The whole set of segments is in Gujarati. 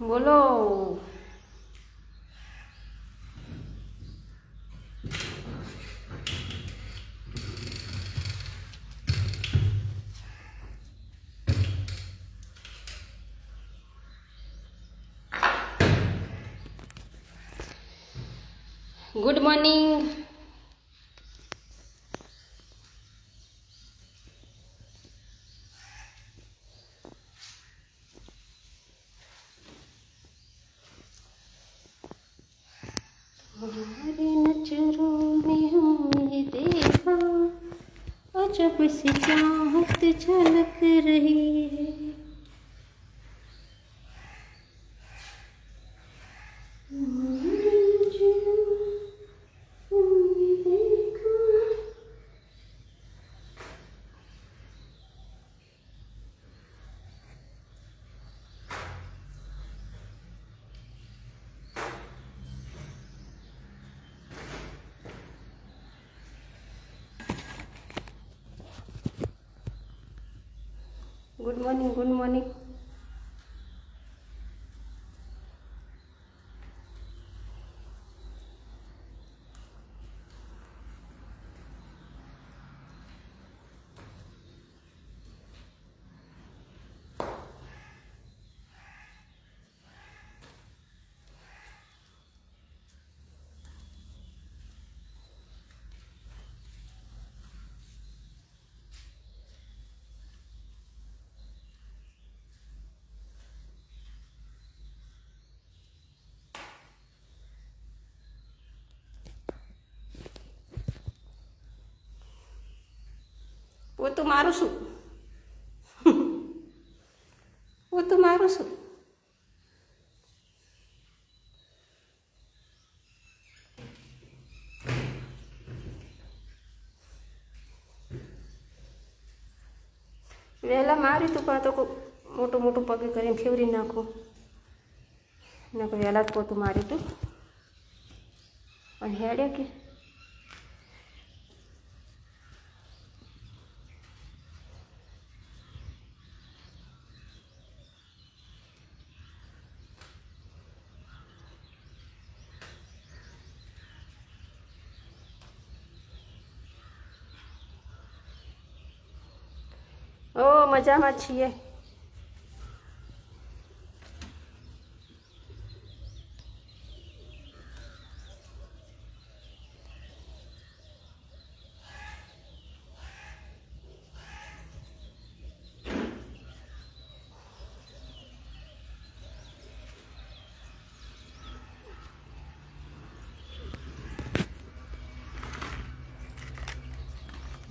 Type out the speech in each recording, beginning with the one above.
બોલો. Good morning. तुम्हारे नजरों में हमने देखा अजब सी चाहत झलक रही है. Good morning, good morning. પોતું મારું શું? પોતું મારું શું? વહેલા મારી તું પણ તો મોટું મોટું પગે કરીને ફેવરી નાખું ને વહેલા જ પોતું મારી તું અને હેડે કે ઓ મજામાં છીએ.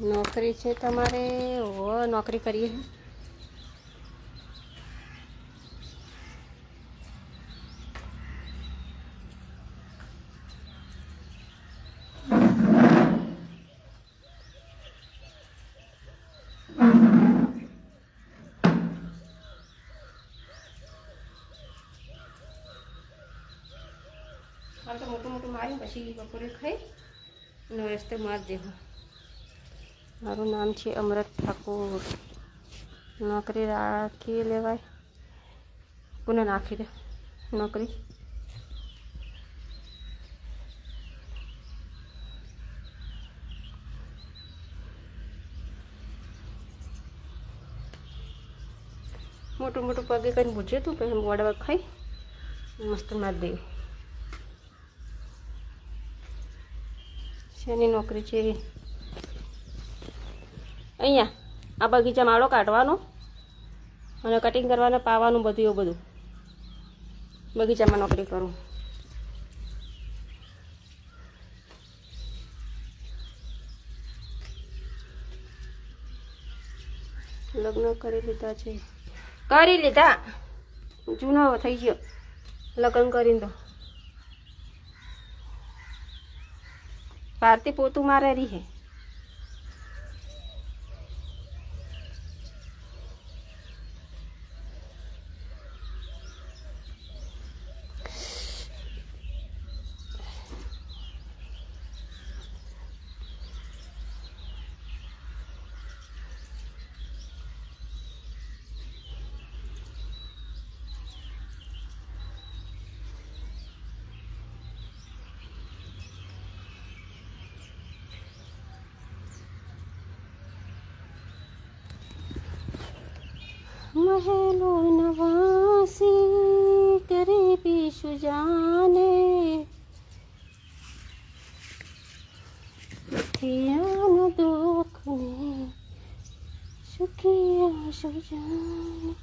નોકરી છે તમારે? ઓ નોકરી કરીએ. હાલ તો મોટું મોટું મારી પછી બપોરે ખાઈ અને રસ્તે માર દેવું. મારું નામ છે અમરત ઠાકોર. નોકરી રાખી લેવાય કોને નાખી દે નોકરી? મોટું મોટું પગે કરીને પૂછે તું પછી મોડા ખાઈ મસ્ત માર દે. શેની નોકરી છે? અહીંયા આ બગીચા માળો કાઢવાનો અને કટિંગ કરવાને પાવાનું બધું એવું બધું બગીચામાં નોકરી કરું. લગ્ન કરી લીધા છે? કરી લીધા. જૂનો થઈ ગયો લગ્ન કરીને. તો ભારતી પોતું મારે રહી હે. મહેલો નવાસી કરે પીશું જાને થિયાનો દુઃખને સુખિયા સુજાને.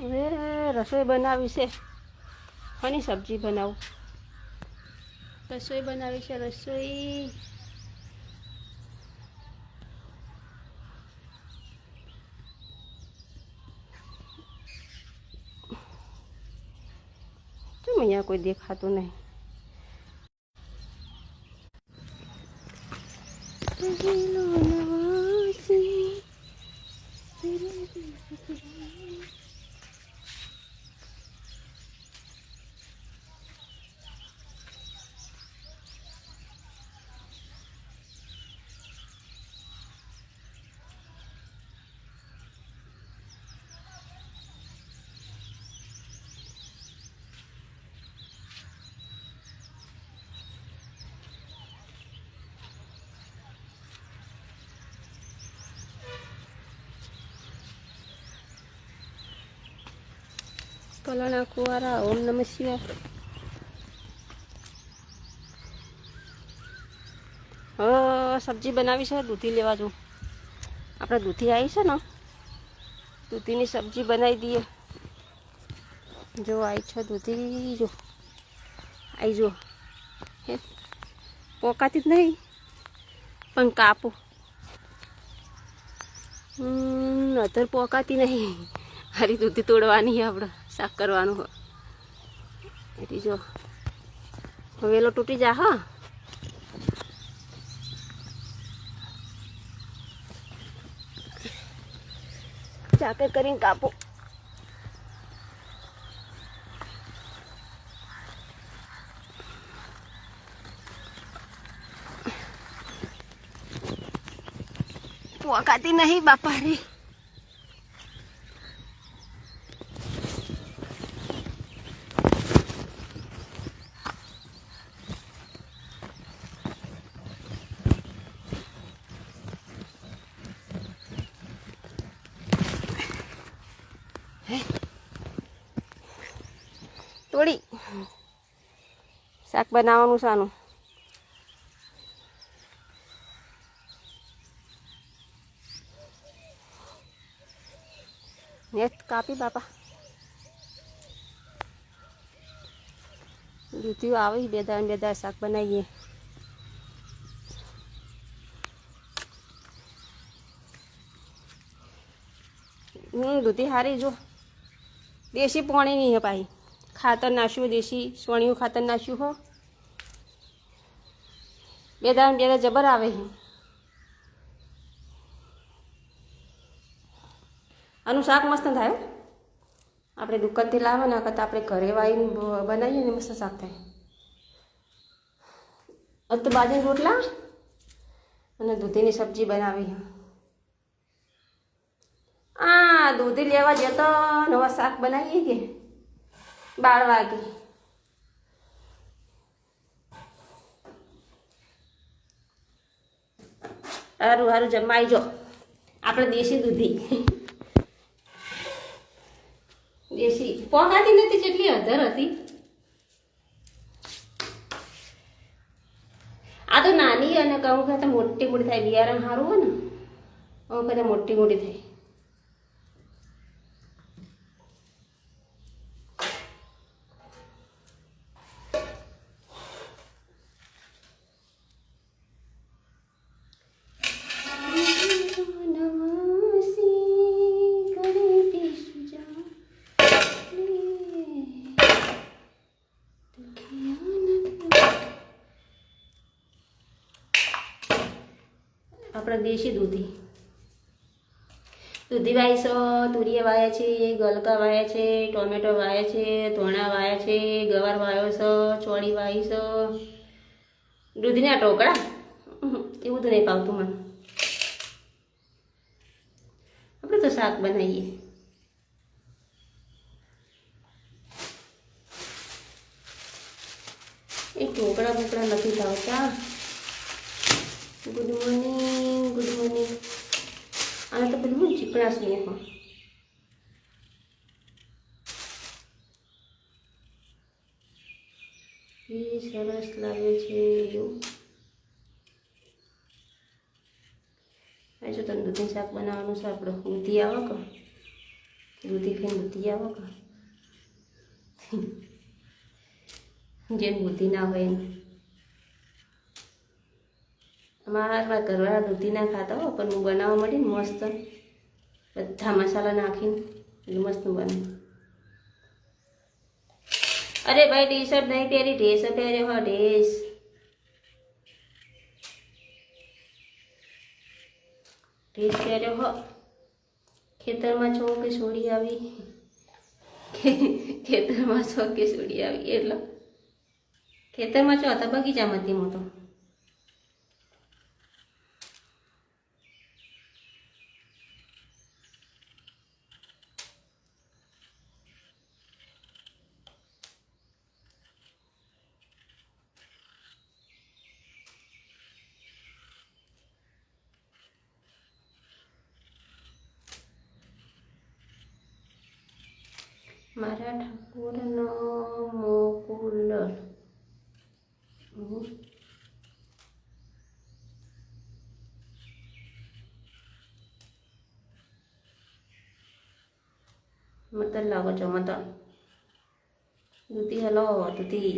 હવે રસોઈ બનાવી છે. અને સબ્જી બનાવું. રસોઈ બનાવી છે. રસોઈ કેમ અહીંયા કોઈ દેખાતું નહીં. પલાણા કુવારા ઓમ નમઃ શિવાય. હવે સબ્જી બનાવી છે. દૂધી લેવા જવું. આપણે દૂધી આવી છે ને, દૂધીની સબ્જી બનાવી દઈએ. જો આવી છે દૂધી. જો આવી જો હે પોકાતી જ નહીં પણ કાપું. અધર પોકાતી નહીં. હારી દૂધી તોડવાની આપણે શાક કરવાનું હોય એટલે જો વેલો તૂટી જા. હા ચાકે કરીને કાપો. પોકાતી નહીં બાપા રે. તોડી શાક બનાવવાનું સાનું. નેટ કાપી બાપા. દૂધિયું આવે બે દાળ શાક બનાવીએ. દૂધી હારી જો દેશી પાણી નહીં હે પાછી. ખાતર નાખ્યું દેશી સોણિયું ખાતર નાખ્યું હો. બે દાળ જબર આવે છે. આનું શાક મસ્ત થાય. આપણે દુકાનથી લાવો ને કરતાં આપણે ઘરે વાવીને બનાવીએ ને મસ્ત શાક થાય. તો બાજરી રોટલા અને દૂધીની સબ્જી બનાવી. દૂધી લેવા જતો નવા શાક બનાવીએ કે 12 વાગે. સારું સારું જમાઈ જો. આપણે દેશી દૂધી દેશી પોકાતી નથી. જેટલી અધર હતી આ તો નાની અને કહું કે મોટી મોટી થાય. બિયારણ સારું હોય ને કહું કે મોટી મોટી થાય. આપણે દેશી દૂધી વાય છે. તુરિયા વાયા છે, ગલકા વાયા છે, ટોમેટો વાયા છે, ધોણા વાયા છે, ગવાર વાયો છે, ચોળી વાઈ છે. દૂધીના ટોકડા એવું તો નહીં પાવતું મને. આપણે તો શાક બનાવીએ. એ ઢોકળા બોકળા નથી ભાવતા. Good morning, good morning. આને તો બધું ચીકણાશ નહીં હોય. એ સરસ લાગે છે એવું. જો તને દૂધી શાક બનાવવાનું છે. આપણે દૂધી આવો કે દૂધી ખાઈને દૂધી આવો કે જેમ બુદ્ધિ ના હોય એમ. અમારા ઘરવાળા દૂધી ના ખાતા હો, પણ હું બનાવવા માંડી ને મસ્ત બધા મસાલા નાખીને એટલે મસ્ત બને. અરે ભાઈ ટી શર્ટ નહીં પહેરી, ડ્રેસ પહેર્યો હો ડ્રેસ. ડ્રેસ પહેર્યો હો. ખેતરમાં છો કે છોડી આવી, ખેતરમાં છો કે છોડી આવી એટલે ખેતરમાં છો હતા બગીચામાં હતી હું તો. મારા ઠાકોરનો મોકુલર. મતલબ લાવો છો મતલબ દૂધી હલો દૂધી.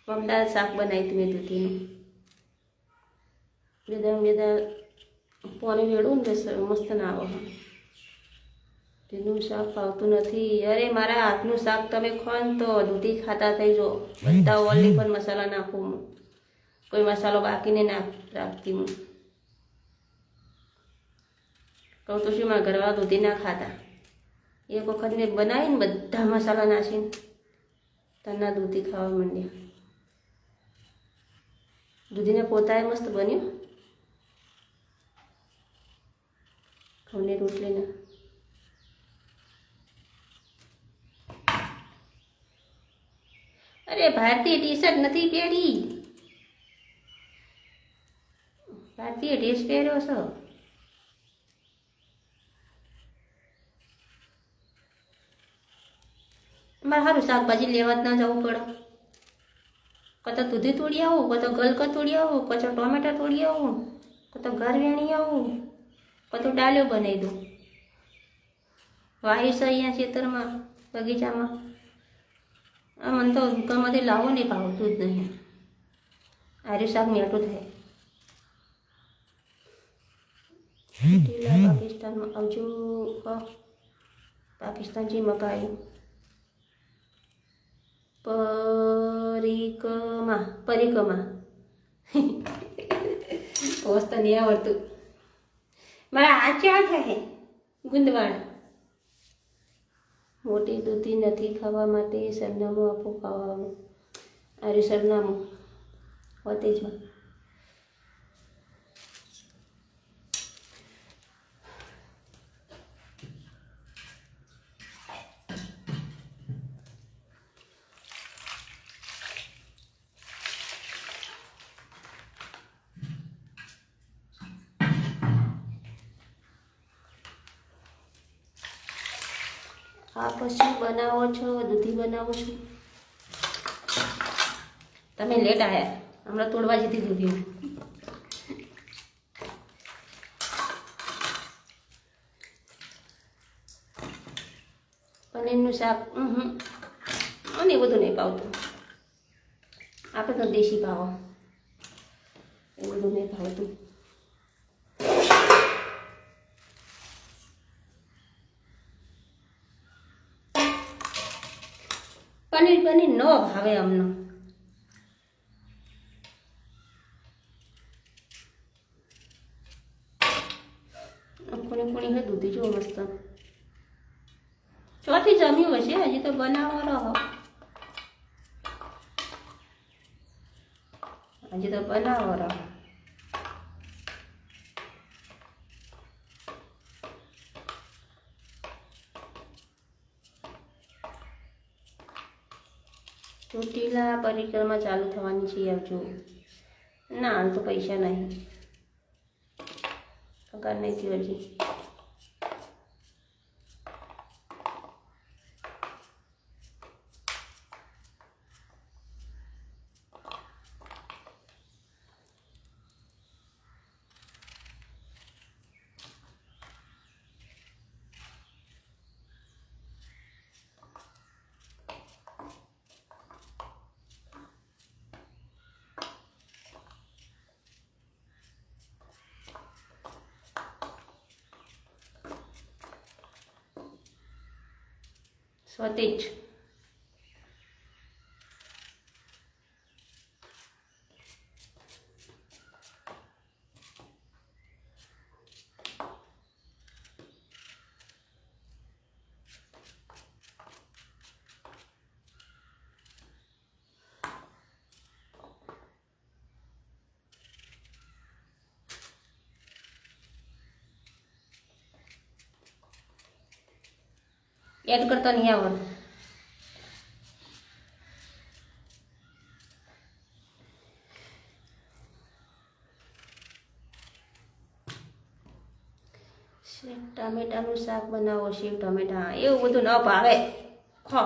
મમદાર શાક બનાવી હતી મેં દૂધીનું. બેદા પાણી વેડું ને મસ્ત ના આવે. દૂધીનું શાક ભાવતું નથી. અરે મારા હાથનું શાક તમે ખો ને તો દૂધી ખાતા થઈ જો. બધા ઓલી પણ મસાલા નાખું હું, કોઈ મસાલો બાકીને રાખતી હું. કહું તો શું મારા ઘરવાળા દૂધી ના ખાતા. એક વખત મેં બનાવીને બધા મસાલા નાખીને તના દૂધી ખાવા માંડ્યા. દૂધીને પોતાએ મસ્ત બન્યું. ઘઉંની રોટલીના અરે ભારતીય ટી શર્ટ નથી પહેરી, ભારતીય ડ્રેસ પહેર્યો છો. મારે સારું શાકભાજી લેવા જ ના જવું પડે. કતો દૂધી તોડી આવું, કતો ગલકા તોડી આવું, કતો ટોમેટા તોડી આવું, કતો ઘર વેણી આવું, કતો ડાલ્યો બનાવી દઉં. વાયુ છે અહીંયા ખેતરમાં બગીચામાં. આ મને તો દુકાનમાંથી લાવો નહીં ભાવતું જ નહીં. આર્યું શાક મેઠું થાય. ઢીલા પાકિસ્તાનમાં આવજો. પાકિસ્તાનથી મકાયું પરિકમા વસ્તુ નહીં આવડતું. મારા હાથ ક્યાં થાય ગુંદવાડ. મોટી દૂધી નથી ખાવા માટે સરનામું આપો ખાવાનું. આરે સરનામું હોતેજમાં. આ પછી બનાવો છો દૂધી બનાવો છો. તમે લેટ આવ્યા, હમણાં તોડવા જતી દૂધી. પનીરનું શાક અને બધું નહીં ભાવતું. આપણે તો દેશી ભાવો, એ બધું નહીં ભાવતું. પનીર ન ભાવે અમને. કોણી હે દૂધી જો મસ્ત. ચોથી જમ્યું હશે, હજી તો બનાવો રહો. હજી તો બનાવો રહો. ચોટીલા પરિક્રમા ચાલુ થવાની છે, આવજો. ના, હાલ તો પૈસા નહીં, પગાર નહીં થયો હજી. સ્વતેજ એડ કરતા નહીં આવડતું. સેવ ટામેટાનું શાક બનાવો, સેવ ટામેટા એવું બધું ન ભાવે. ખો,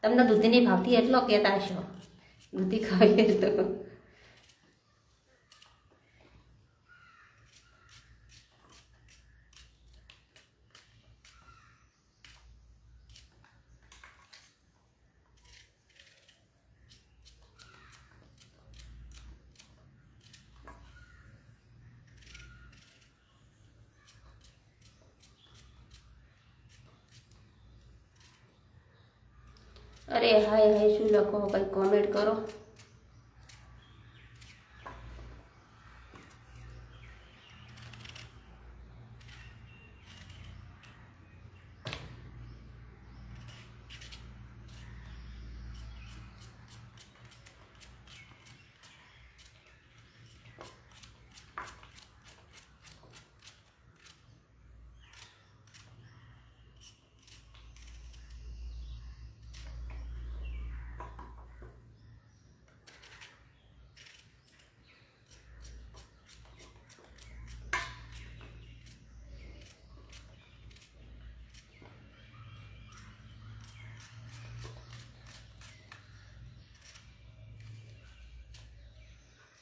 તમને દૂધી નહીં ભાવતી એટલો કહેતા છો, દૂધી ખાવી તો. અરે હાય હાય શું લખો, કંઈક કોમેન્ટ કરો.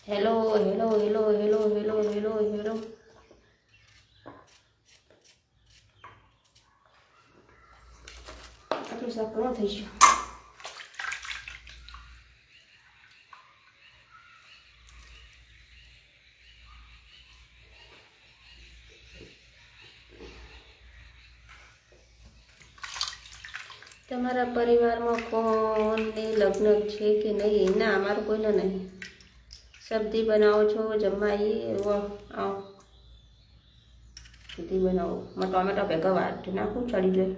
Hello hello hello hello hello hello hello. આટલું શાક ન થઈ ગયું. તમારા પરિવારમાં કોને લગ્ન છે કે નહીં? ના, અમારું કોઈને નહીં. સબ્જી બનાવો છો, જમવા આવો, આવો સબ્જી બનાવો. માં ટોમેટો ભેગા વાટી નાખું, ચડી જાય.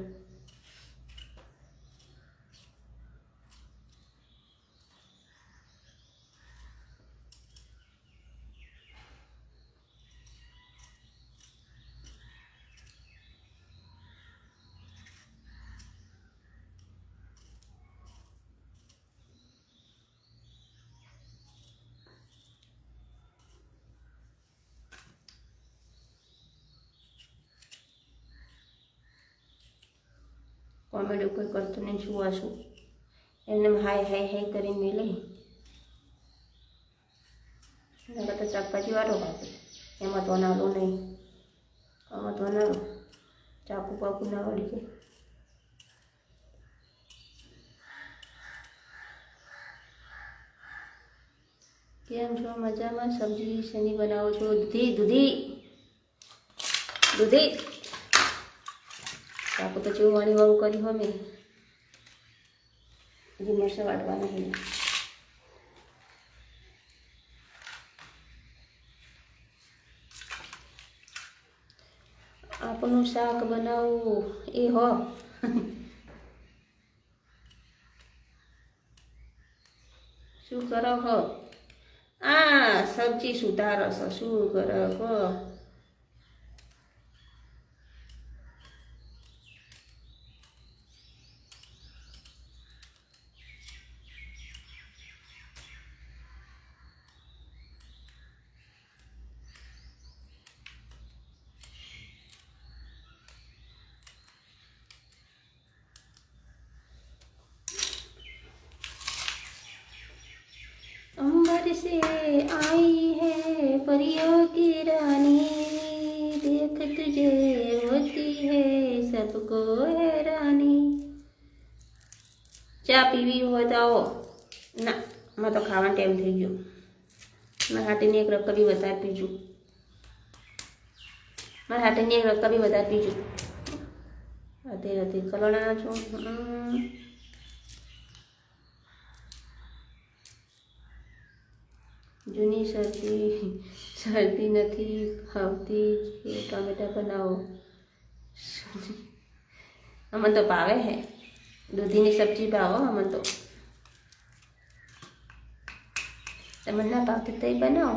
કોમેડી કોઈ કરતું નહીં, શું આશું એમને હાય હાય હાય કરીને મેલે. એના કરતાં શાકભાજી વાળો ભાવે, એમાં તો નાલો નહીં, આમાં તો નાલો ચાકુ પાકુ ના વળી જાય. કેમ છો? મજામાં? સબ્જી શેની બનાવો છો? દૂધી દૂધી દૂધી. ચાકુ તો જેવું વાણી વાળું કર્યું હોય મેં, હજી મરચાં વાટવાના છે. આપનું શાક બનાવવું એ હો. શું કરો હો? આ સબ્જી સુધારો છો, શું કરો હો? से आई है परियों की रानी, देख तुझे होती है सबको हैरानी। चा पीवी हो तो आओ ना, मैं तो खावा टाइम थी गयो। मैं हाटे ने एक रक्का भी बता पीजू, मैं हाटे ने एक रक्का भी बता पीजू। राते राते कलड़ा छो जूनी शरती नहीं खावती टमेटा बनाओ। अमन तो भावे है, दूधीनी सब्जी भावो अमन तो। मन ना भावती तो बनाओ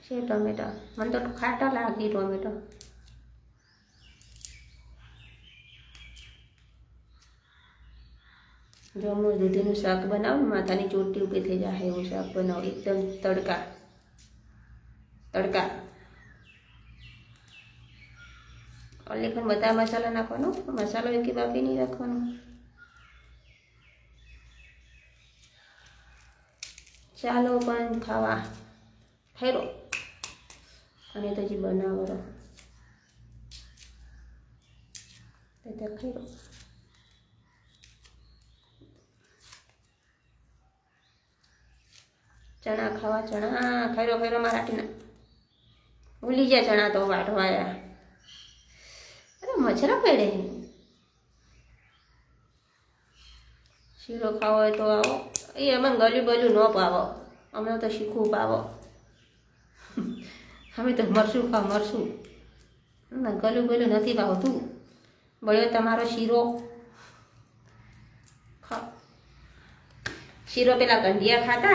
से टमेटा, मन तो खाटा लागी टमेटा। जो मैं दूधीનું શાક બનાવું માથાની ચોટી ઊભી થઈ જાય એવું શાક બનાવો, એકદમ તડકા તડકા। ઓલેખન બધા મસાલા નાખવાનો, મસાલો એકી બાકી નહીં રાખવાનો। ચાલો પણ ખાવા ખૈરો અને તો હજી બનાવો તો ખૈરો। चना खावा, चना खैरो खैरो मराठी ना भूली जा चना तो वाटवाया। अरे मच्छरा पड़े हैं। शीरो खाओ तो आओ, ये अमन गलू बलू न पावो, अमे तो शीखू पावो। हमें तो मरसू खाओ मरसू, ना गलू बलू नहीं पावो। तू बड़ो तमारो शीरो खाओ। शीरो पेला कंडिया खाता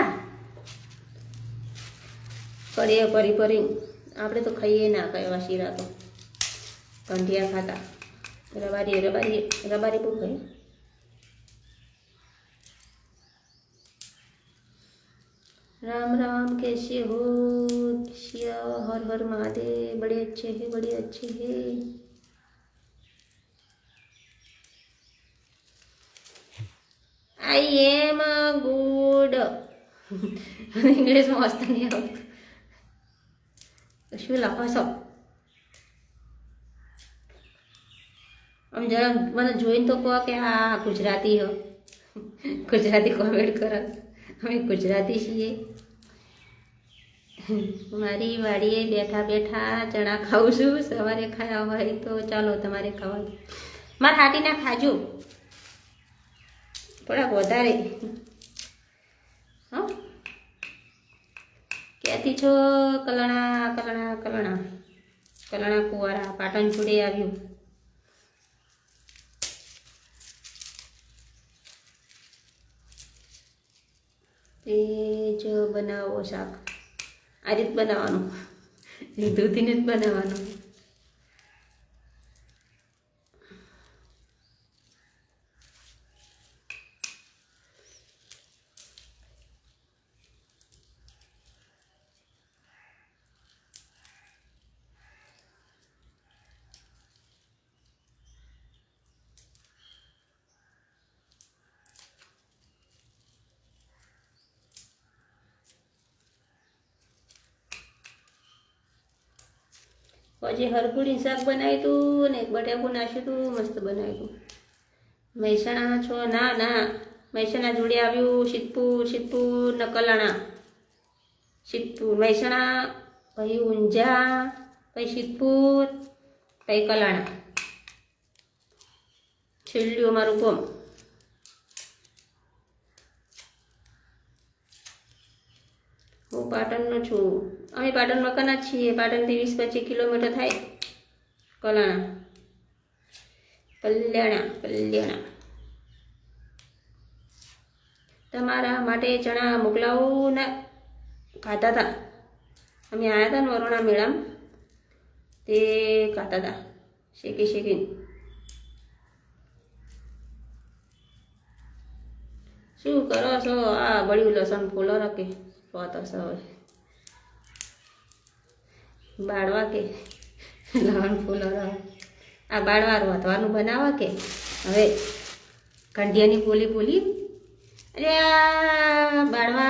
कड़िया परी परी, आपणे तो खाइए ना कया शीरा तो कंठिया खाता। रबारी रबारी रबारी बहू खाई। राम राम कैसे हो शिया, हर हर महादेव। बड़े अच्छे है बड़े अच्छे है। I am good. इंग्लिश में मस्त नहीं आवत। શું લખો છો? આમ જરા મને જોઈને તો કહો કે આ ગુજરાતી હો, ગુજરાતી કોમેન્ટ કરો। અમે ગુજરાતી છીએ। મારી વાડીએ બેઠા બેઠા ચણા ખાઉં છું। સવારે ખાયા હોય તો ચાલો તમારે ખાવા। મારા હાટીના ખાજો થોડાક વધારે। હા कहती छो कलणा कलणा कलणा कलणा कुवारा पाटण जोड़े आव्यू। तेज बनावो शाक आ रीत बनावानुं, दूधीने ज बनावानुं। પછી હરકુડી શાક બનાવ્યું હતું ને એક બટાકું નાખ્યું હતું, મસ્ત બનાવ્યું હતું। મહેસાણા છો? ના ના, મહેસાણા જોડે આવ્યું સિદ્ધપુર, સિદ્ધપુર ને કલાણા। સિદ્ધપુર મહેસાણા, પછી ઊંઝા, પછી સિદ્ધપુર, પછી કલાણા, છેલ્લું અમારું ગામ। હું પાટણનો છું। અમે પાટણ મકાના જ છીએ। પાટણથી 20-25 કિલોમીટર થાય કલાણા, કલ્યાણા કલ્યાણા। તમારા માટે ચણા મોકલાવું ના ખાતા હતા। અમે આવ્યા હતા ને વરોણા મેળામાં, તે ખાતા હતા શેકી શેકીને। શું કરો છો? આ બળ્યું લસણ ફોલો રાખે તો હવે બાળવા કે લસણ ફોલો આ બાળવા રોતવાનું બનાવવા કે હવે કંઢિયાની બોલી બોલી। અરે આ બાળવા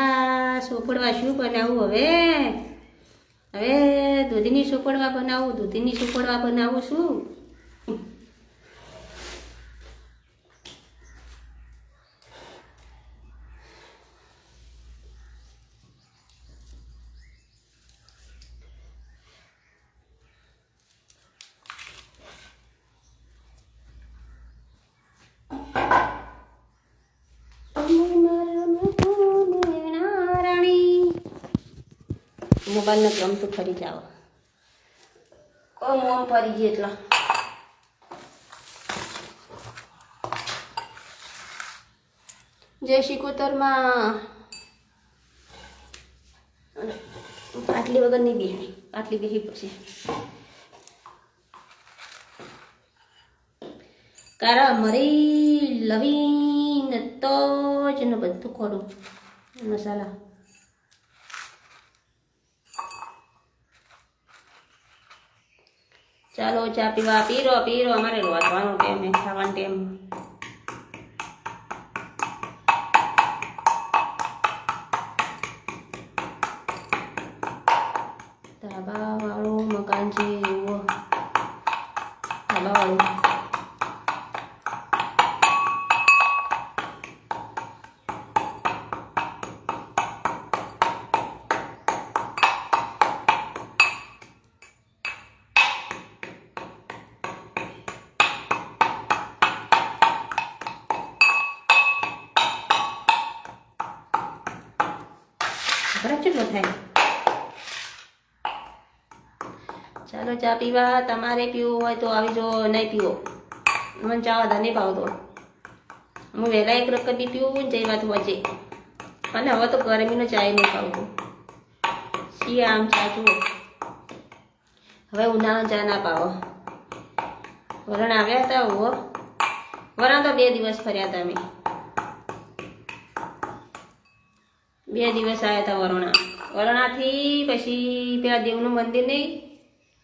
સોપો સુપડવા શું બનાવું હવે? હવે દૂધની સુપડવા બનાવું, દૂધની સુપડવા બનાવું શું? મોબાઈલ ને ગમતું ફરી જાવ મોમ ફરી ગઈ એટલા જય શિકોતરમાં આટલી વગર નહીં બેહી, આટલી બેહી પછી કારા મરી લવીન તો જ ને બધું ખોડું મસાલા. ચાલો ચા પીવા પીરો પીરો, અમારે વાંચવાનો ટાઈમ ખાવાનો ટાઈમ. ધાબા વાળું મકાન છે એવું, ધાબા વાળું. કેટલો થાય? ચાલો ચા પીવા. તમારે પીવું હોય તો આવી જો, નહીં પીવો મને ચા વધારે નહીં ભાવતો. હું વહેલા એક રકમ બી પીવું જઈ વાત વચ્ચે, અને હવે તો ગરમીનો ચાય નહીં ભાવતો. શી આમ ચા જુઓ, હવે ઉનાળાનો ચા ના પાવો. વરણ આવ્યા હતા હો, વરણ તો 2 દિવસ ફર્યા હતા અમે. 2 દિવસ આવ્યા હતા વરણા. વરણાથી પછી પેલા દેવનું મંદિર નહીં,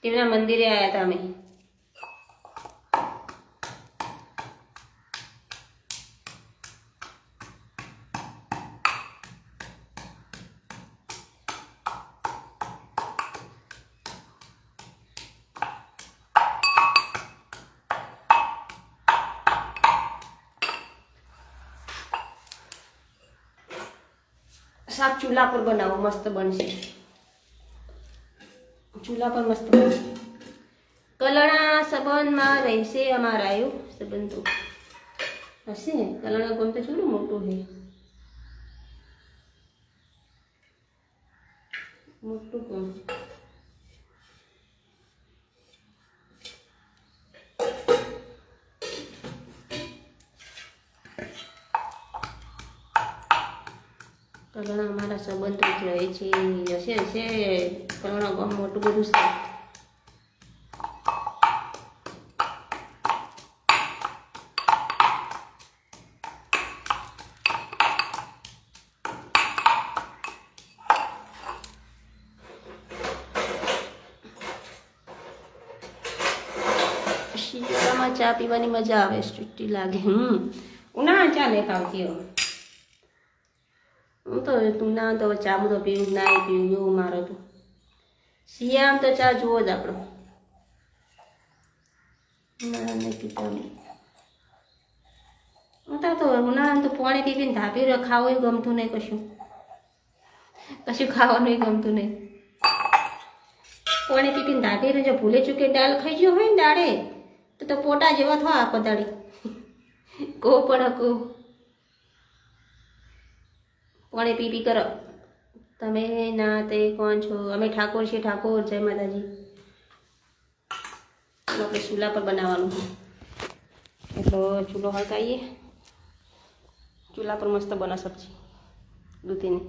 તેમના મંદિરે આવ્યા હતા અમે. શાક ચૂલા પર બનાવો, મસ્ત બનશે. ચૂલા પર મસ્ત બનશે. કલણા સંબંધમાં રહેશે અમારા, એવું સંબંધ તો હશે. કલણા ગામ તો થોડું મોટું છે, મોટું ગામ. કલણા અમારા સંબંધો જ રહે છે. હશે હશે, કલણા ગામ મોટું બધું છે. શિયાળામાં ચા પીવાની મજા આવે, ચુટ્ટી લાગે. ઉનાળા ચા નહીં ખાવતી હવે. હું તો ઉનાળા તો ચા તો પીવું ના પીવું એવું મારો તો. શિયાળામાં તો ચા જુઓ જ આપણો, ઉનાળા નહીં પીતા. તો ઉનાળામાં તો પાણી પીને ધાબી ખાવું ગમતું નહીં, કશું ખાવાનું ગમતું નહીં. પાણી પીને ધાબી જો ભૂલે ચૂકે દાળ ખાઈ ગયો હોય ને દાળે તો પોટા જેવા થવા આખો દાડી. કહો પણ કહો પાણી પી કરો. તમે ના તે કોણ છો? અમે ઠાકોર છીએ, ઠાકોર. જય માતાજી. આપણે ચૂલા પર બનાવવાનું એટલે ચૂલો હળગાવીએ. ચૂલા પર મસ્ત બના સબ્જી દૂધીની.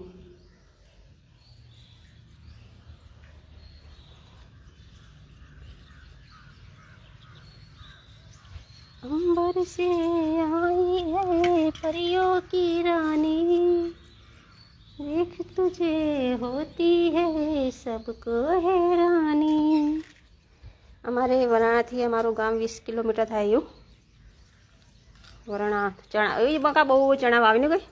अंबर से आई है परियों की रानी, देख तुझे होती है सबको हैरानी. અમારે વરાણાથી અમારું ગામ 20 કિલોમીટર થાય એવું. વરાણા ચણા એ બકા બહુ ચણા વાવીને ગઈ.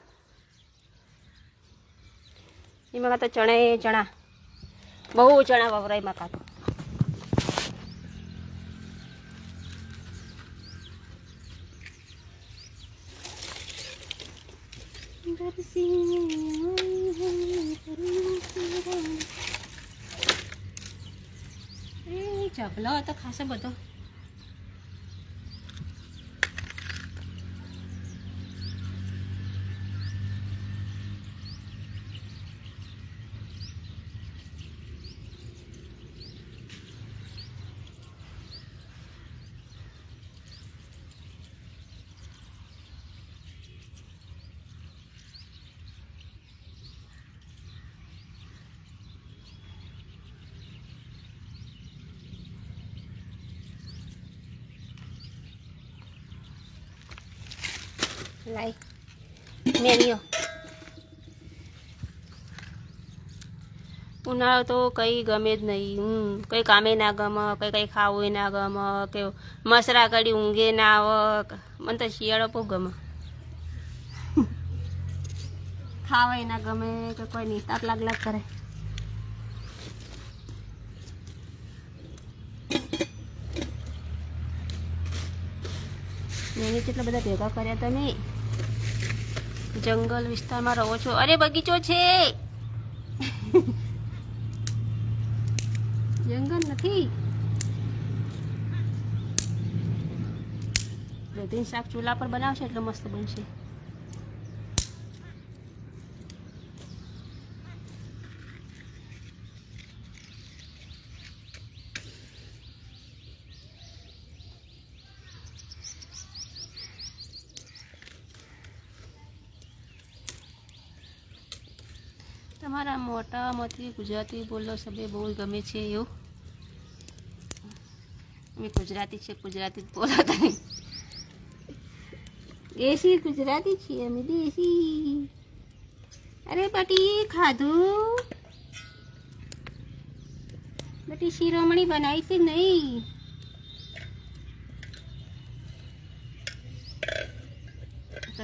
એમાં કાં તો ચણા બહુ ચણા વવરાય એમાં કાં તો ચપલો હતો ખાસો બધો. લાઈ મેલ્યો ઉનાળો તો કંઈ ગમે જ નહીં. કંઈ કામે ના ગમે, કંઈ ખાવું ના ગમે, કે મસરા કરી ઊંઘે ના આવે. મને તો શિયાળો બહુ ગમે. ખાવાય ના ગમે કે કોઈ નહીં, તાપ લાગ કરે. મેં કેટલા બધા ભેગા કર્યા તમે. જંગલ વિસ્તારમાં રહો છો? અરે બગીચો છે. જંગલ નથી. બે શાક ચૂલા પર બનાવશે એટલે મસ્ત બનશે. તમારા મોટામાંથી ગુજરાતી બોલો સભે બહુ ગમે છે એવું. અમે ગુજરાતી છે, ગુજરાતી જ બોલતા નહીં. દેશી ગુજરાતી છીએ અમે, દેશી. અરે બટી ખાધું? બટી શિરોમણી બનાવી હતી નહીં?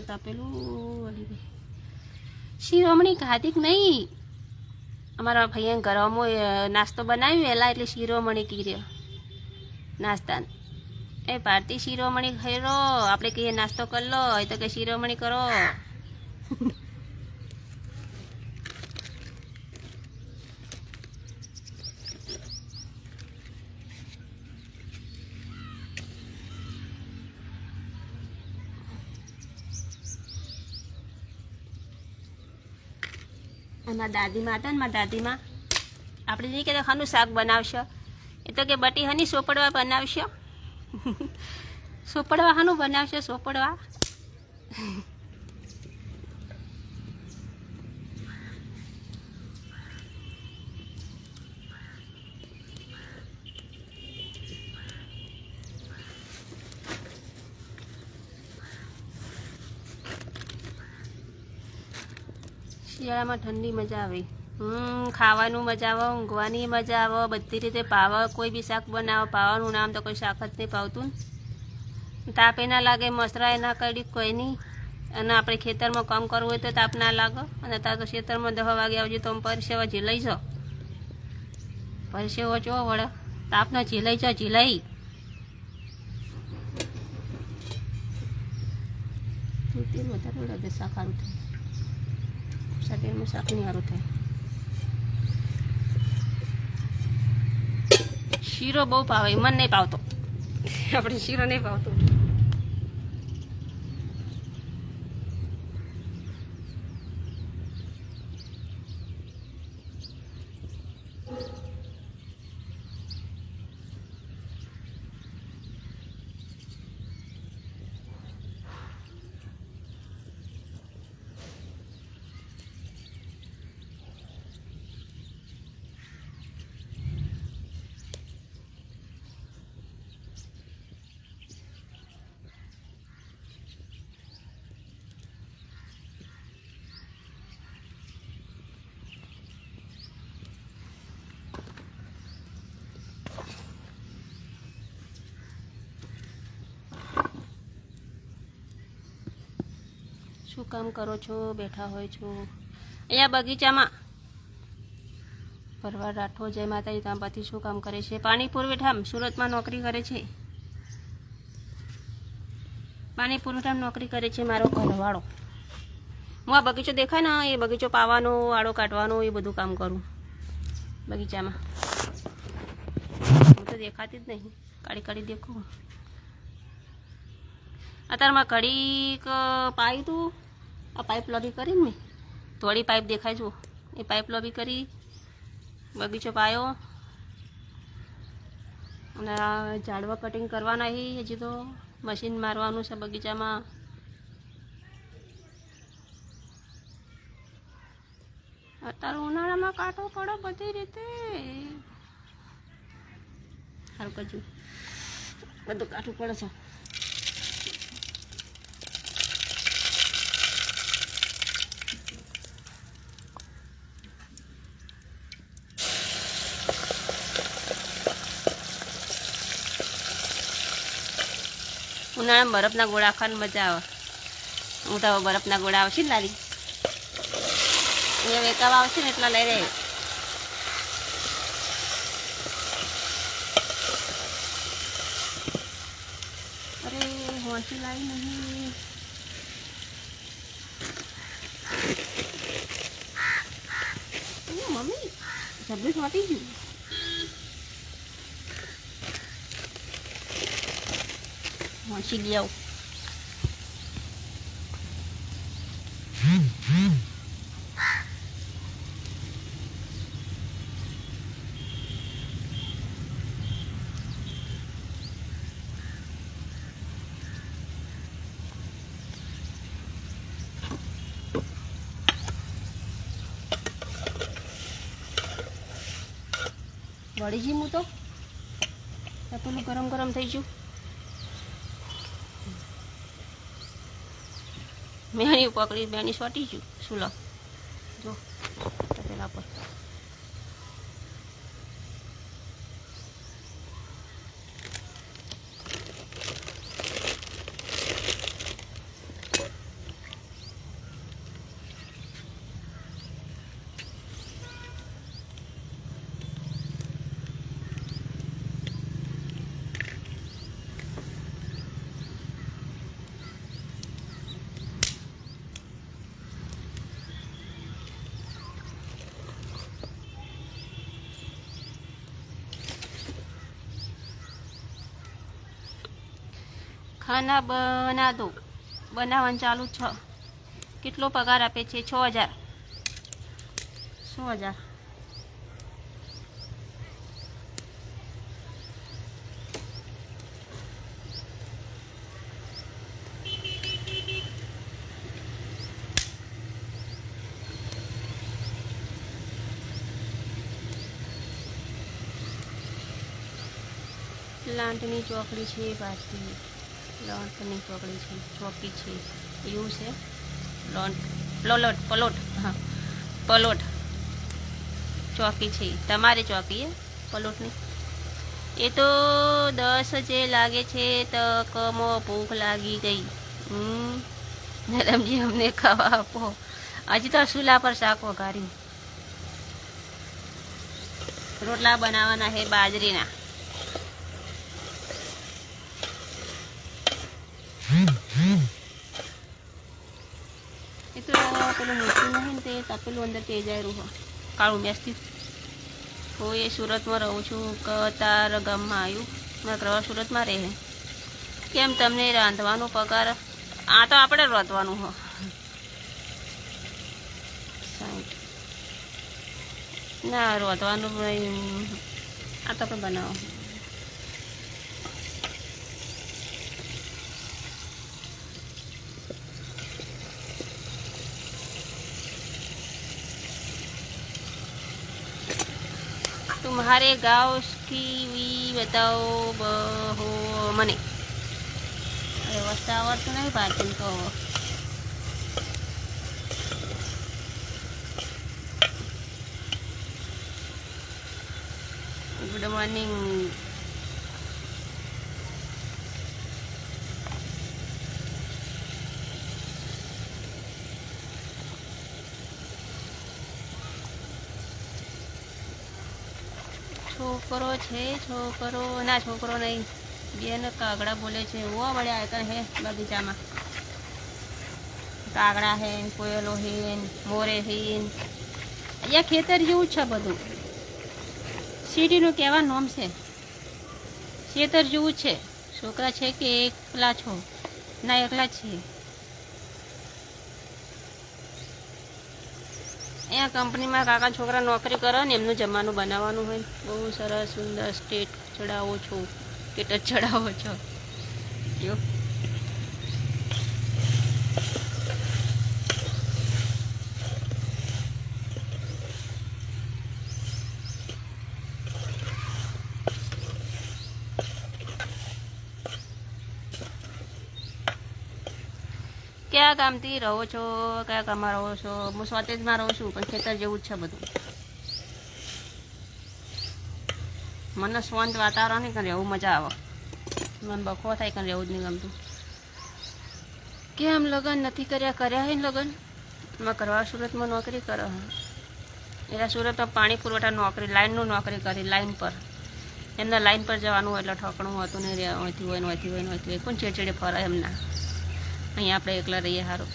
તપેલું શિરોમણી ખાધી કે નહીં? અમારા ભાઈએ ઘરમાં નાસ્તો બનાવ્યો વહેલા એટલે શિરોમણી કીધો નાસ્તા. એ ભારતી શિરોમણી ખાઈ રો, આપણે કહીએ નાસ્તો કરી લો, એ તો કે શિરોમણી કરો. મારા દાદીમાં હતા ને, મારા દાદીમાં આપણે નહીં કે ખાનું શાક બનાવશો, એ તો કે બટી હની સોપડવા બનાવશો. સોપડવા હાનું બનાવશો? સોપડવા. શિયાળામાં ઠંડી મજા આવે. ખાવાનું મજા આવે, ઊંઘવાની મજા આવે, બધી રીતે ભાવે. કોઈ બી શાક બનાવો, ભાવવાનું નામ તો કોઈ શાક જ નહીં ભાવતું. તાપ ના લાગે, મસરા ના કરી કોઈ નહીં. અને આપણે ખેતરમાં કામ કરવું હોય તો તાપ ના લાગે. અને તાર તો ખેતરમાં 10 વાગે આવજો તો પરસેવા ઝીલાઈ જાઓ. પરસેવો જો વળે તાપનો ઝીલાઈ જાઓ, ઝીલાઈ. તેલ વધારે વળે શાક સારું થાય. તેલનું શાક નહીં સારું થાય. શીરો બહુ ભાવે, મને નહીં ભાવતો. આપણે શીરો નહીં ભાવતો. શું કામ કરો છો? બેઠા હોય છો અહીંયા બગીચામાં? ભરવાડ રાઠોડ, જય માતાજી. તમારા પતિ શું કામ કરે છે? પાણી પુરવઠામાં સુરતમાં નોકરી કરે છે. પાણી પુરવઠામાં નોકરી કરે છે મારો ઘરવાળો. હું આ બગીચો દેખાય ને એ બગીચો પાવાનો, આડો કાઢવાનો એ બધું કામ કરું બગીચામાં. હું તો દેખાતી જ નહીં, કાઢી કાઢી દેખું. અત્યારમાં ઘડીક પાયું હતું, આ પાઇપ લોબી કરીને મેં થોડી પાઇપ દેખાય છું, એ પાઇપ લોબી કરી બગીચો પાયો. અને આ ઝાડવા કટિંગ કરવાના હજી તો મશીન મારવાનું છે બગીચામાં. અત્યારે ઉનાળામાં કાંટો પડે બધી રીતે. સારું કરજો, બધું કાઢવું પડે છે. ઉનાળામાં બરફના ગોળા ખાવાની મજા આવે. હું તો બરફના ગોળા આવશે ને લારી અહીંયા વેકાવા આવશે ને એટલા લઈ રહે. અરે હોંસી લાવી નહીં. મમ્મી સબ્જી છોટી ગયું. હોંસી લઈ આવું. વળી જી હું તો પેલું ગરમ ગરમ થઈ ગયું. મેણી પકડી મેણી સોટી ગયું. શું લો જો પેલા પર ખાના બના દો. બનાવવાનું ચાલુ છે. કેટલો પગાર આપે છે? 6000. 6000. પ્લાન્ટની ચોકડી છે પાછી. લોન્ટની ચોકડી છે, ચોકી છે એવું છે. પલોટ હા પલોટ ચોકી છે. તમારી ચોકી એ પલોટની. એ તો 10 જે લાગે છે તકમો ભૂખ લાગી ગઈ. મેડમજી અમને ખાવા આપો. હજી તો ચૂલા પર શાક વઘાર્યું. રોટલા બનાવવાના છે બાજરીના. એ તો પેલું મોટું નહીં ને તે તપેલું અંદર તે જાય રૂહ કાળું મેસથી. હું એ સુરતમાં રહું છું. કતાર ગામમાં આવ્યું. મારા ઘરવાળા સુરતમાં રહે. કેમ તમને રાંધવાનો પગાર? આ તો આપણે રોધવાનું હો. 60 ના રોધવાનું આ તો આપણે બનાવો. तुम्हारे गाँव की भी बताओ बहो मने. अरे वस्ता आवड़તું નહીં પાર્કિંગ તો. Good morning. છોકરો છે, છોકરો ના છોકરો નહીં, બેન કાગડા બોલે છે. ઓ બળ્યા આયતા હે બગીચામાં, કાગડા હે, કોયલો હે, મોરે હે. અહીંયા ખેતર જેવું છે બધું. સિટીનું કહેવા નામ છે, ખેતર જેવું છે. છોકરા છે કે એકલા છો? ના એકલા જ છીએ. અહીંયા કંપનીમાં કાકા છોકરા નોકરી કરે ને એમનું જમવાનું બનાવવાનું હોય. બહુ સરસ સુંદર સ્ટેટ ચડાવો છો, સ્ટેટ જ ચડાવો છો. જો કયા ગામથી રહો છો? કયા ગામમાં રહો છો? હું સ્વાતેજમાં રહું છું, પણ ખેતર જેવું જ છે બધું. મને શાંત વાતાવરણ નહીં કરે એવું મજા આવે. મને બખો થાય કરે એવું જ નહીં ગમતું. કેમ લગ્ન નથી કર્યા? કર્યા હે ને લગ્ન એમાં કરવા. સુરતમાં નોકરી કરે. એના સુરતમાં પાણી પુરવઠા નોકરી, લાઇનનું નોકરી કરી. લાઇન પર એમને લાઇન પર જવાનું હોય એટલે ઠોકણું હોતું નહીં. અહીંથી હોય ને અહીંથી હોય ને અહીંથી હોય. કોણ ચેડચેડે ફરે એમના? અહીંયા આપણે એકલા રહીએ સારું.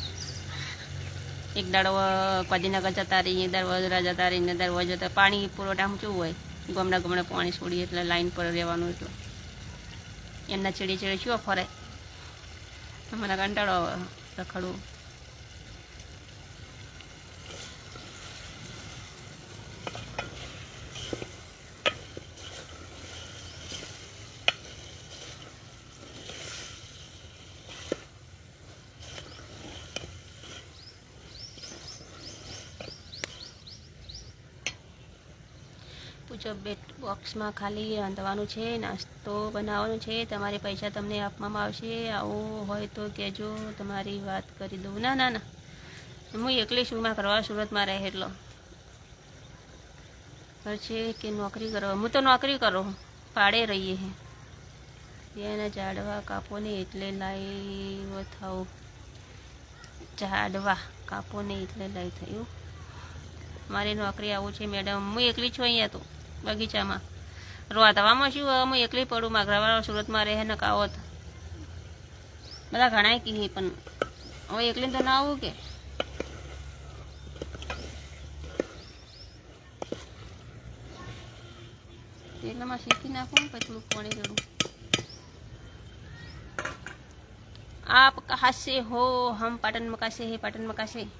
એક દાડો ગાંધીનગર જતા રહીએ, દર વડોદરા જતા રહીને, દર વડોદરા પાણી પુરવઠામાં કેવું હોય, ગમડા ગમડા પાણી છોડીએ એટલે લાઈન પર રહેવાનું. એટલું એમના ચેડે ચેડે શું ફરે? મને કંટાળો રખડવું. પૂછો બેટ બોક્સમાં ખાલી રાંધવાનું છે, નાસ્તો બનાવવાનું છે. તમારે પૈસા તમને આપવામાં આવશે. આવું હોય તો કહેજો, તમારી વાત કરી દઉં. ના ના ના, હું એકલી શુંમાં કરવા? સુરતમાં રહે એટલો ઘર છે કે નોકરી કરો? હું તો નોકરી કરું, પાડે રહીએ હે. એના ઝાડવા કાપો ને એટલે લાઈવ થાવ. ઝાડવા કાપો ને એટલે લાઈવ થયું. મારી નોકરી આવું છે મેડમ. હું એકલી છું અહીંયા તો બગીચામાં. રોધવામાં શું હું એકલી પડું. માઘરાવાળા સુરતમાં રહે ને કાવત બધા ઘણા કહે, પણ હવે એકલી તો ના આવું કે. તેલમાં શેકી નાખું પછી થોડુંક પાણી રેડું. આપ કહા સે હો? હમ પાટણ મકા સે હે. પાટણ મકા સે.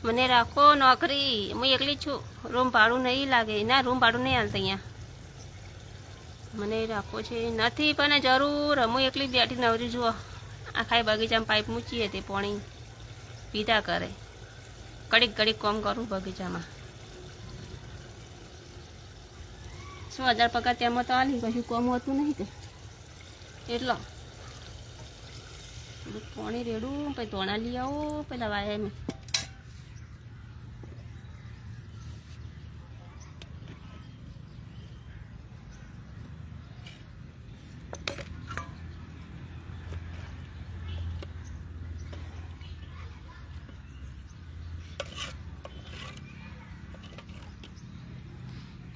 મને રાખો નોકરી. હું એકલી છું. રૂમ ભાડું નહીં લાગે. ના, રૂમ ભાડું નહીં હાલતા અહીંયા. મને રાખો છે નથી પણ જરૂર. હું એકલી બેઠી નવરી જુઓ. આખા બગીચામાં પાઇપ મૂકીએ તે પાણી પીતા કરે. ઘડીક ઘડીક કામ કરું બગીચામાં. 100,000 પગાર તેમાં તો આલી કશું કામ હોતું નહીં તે એટલો. પાણી રેડું પછી ધોણા લઈ આવું પેલા વાય.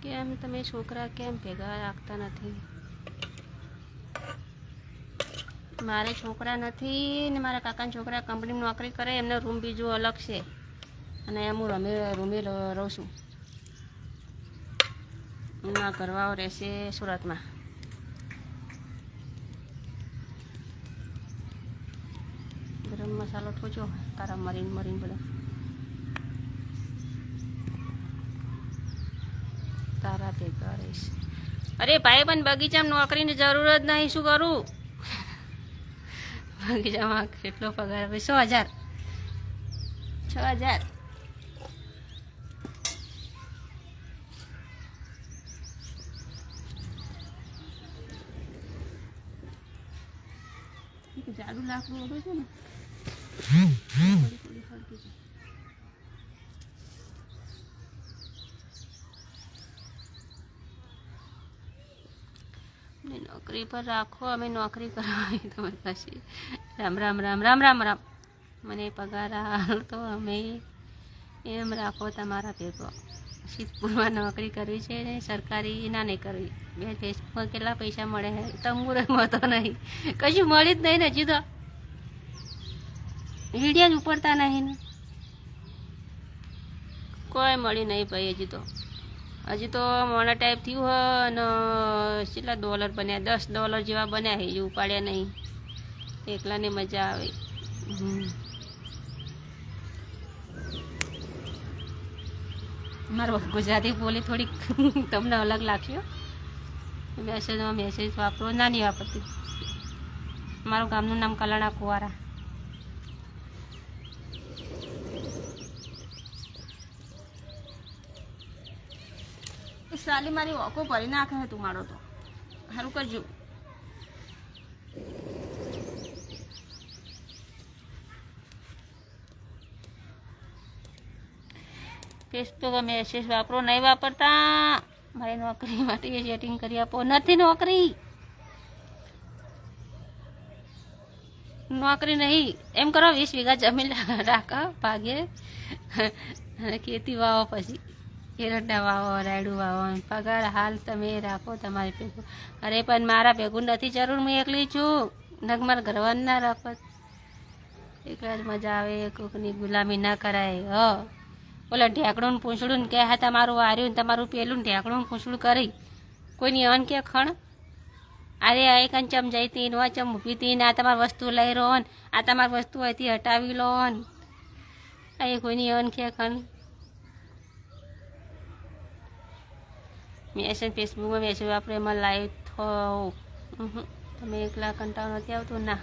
કેમ તમે છોકરા કેમ ભેગા રાખતા નથી? મારે છોકરા નથી ને મારા કાકાના છોકરા કંપનીમાં નોકરી કરે. એમને રૂમ બીજું અલગ છે અને એમ હું રૂમે રહું છું. એમના ઘરવાળો રહેશે સુરતમાં. મસાલો ઠોચો તારા મરીન બધા તારા તે કરીશ. અરે ભાઈ પણ બગીચામાં નોકરીની જરૂર જ નહીં, શું કરું? બગીચામાં કેટલો પગાર? 100,000 6,000. જાડું લાકડું ઓછું છે ને, થોડી હલકી છે. નોકરી પર રાખો, અમે નોકરી કરવા તમારી પાસે. રામ રામ રામ રામ રામ રામ. મને પગાર હાલ તો અમે એમ રાખો તમારા ભેગો. સિદ્ધપુરમાં નોકરી કરવી છે ને સરકારી ના નહીં કરવી. બે ફેસબુકમાં કેટલા પૈસા મળે છે તમુરમાં તો નહીં, કશું મળી જ નહીં ને. હજી તો વિડીયો જ ઉપડતા નહીં ને, કોઈ મળી નહીં ભાઈ. હજી તો મોના ટાઈપ થયું હોય ને કેટલા ડોલર બન્યા, $10 જેવા બન્યા છે, હજી ઉપાડ્યા નહીં. એકલાને મજા આવે. મારું ગુજરાતી બોલી થોડીક તમને અલગ લાગશે. મેસેજ વાપરો ના નહીં વાપરતી. મારું ગામનું નામ કલાણા કુવારા. સાલી મારી ઓકો ભરી નાખે તું મારો તો સારું કરજો. ફેસબુક મેસેજ વાપરો નહીં વાપરતા. મારી નોકરી માટે સેટિંગ કરી આપો. નથી નોકરી નહીં. એમ કરો 20 વીઘા જમીન રાખો ભાગે અને ખેતી વાવો, પછી એરંડા વાવો, રાયડું વાવો. પગાર હાલ તમે રાખો તમારી ભેગું. અરે પણ મારા ભેગું નથી જરૂર, હું એકલી છું. નગ મારા ઘરવાન ના રાખો, એકલા જ મજા આવે. કોકની ગુલામી ના કરાય. ઓલા ઢેકડું પૂંછડું ને કે હા તમારું વાર્યું ને તમારું પેલું ઢેકડું પૂંછડું કરી કોઈની અન કે ખણ. અરે આ એક ચમ જઈતી ને ચમ ઊભી હતી ને આ તમારી વસ્તુ લઈ રહો ને આ તમારી વસ્તુ અહીંથી હટાવી લો ને આ કોઈની અન કે ખણ. મેસેજ ફેસબુકમાં મેસેજ વાપરે એમાં લાઈવ થો. તમે એકલા કંટાળો નથી આવતો? ના,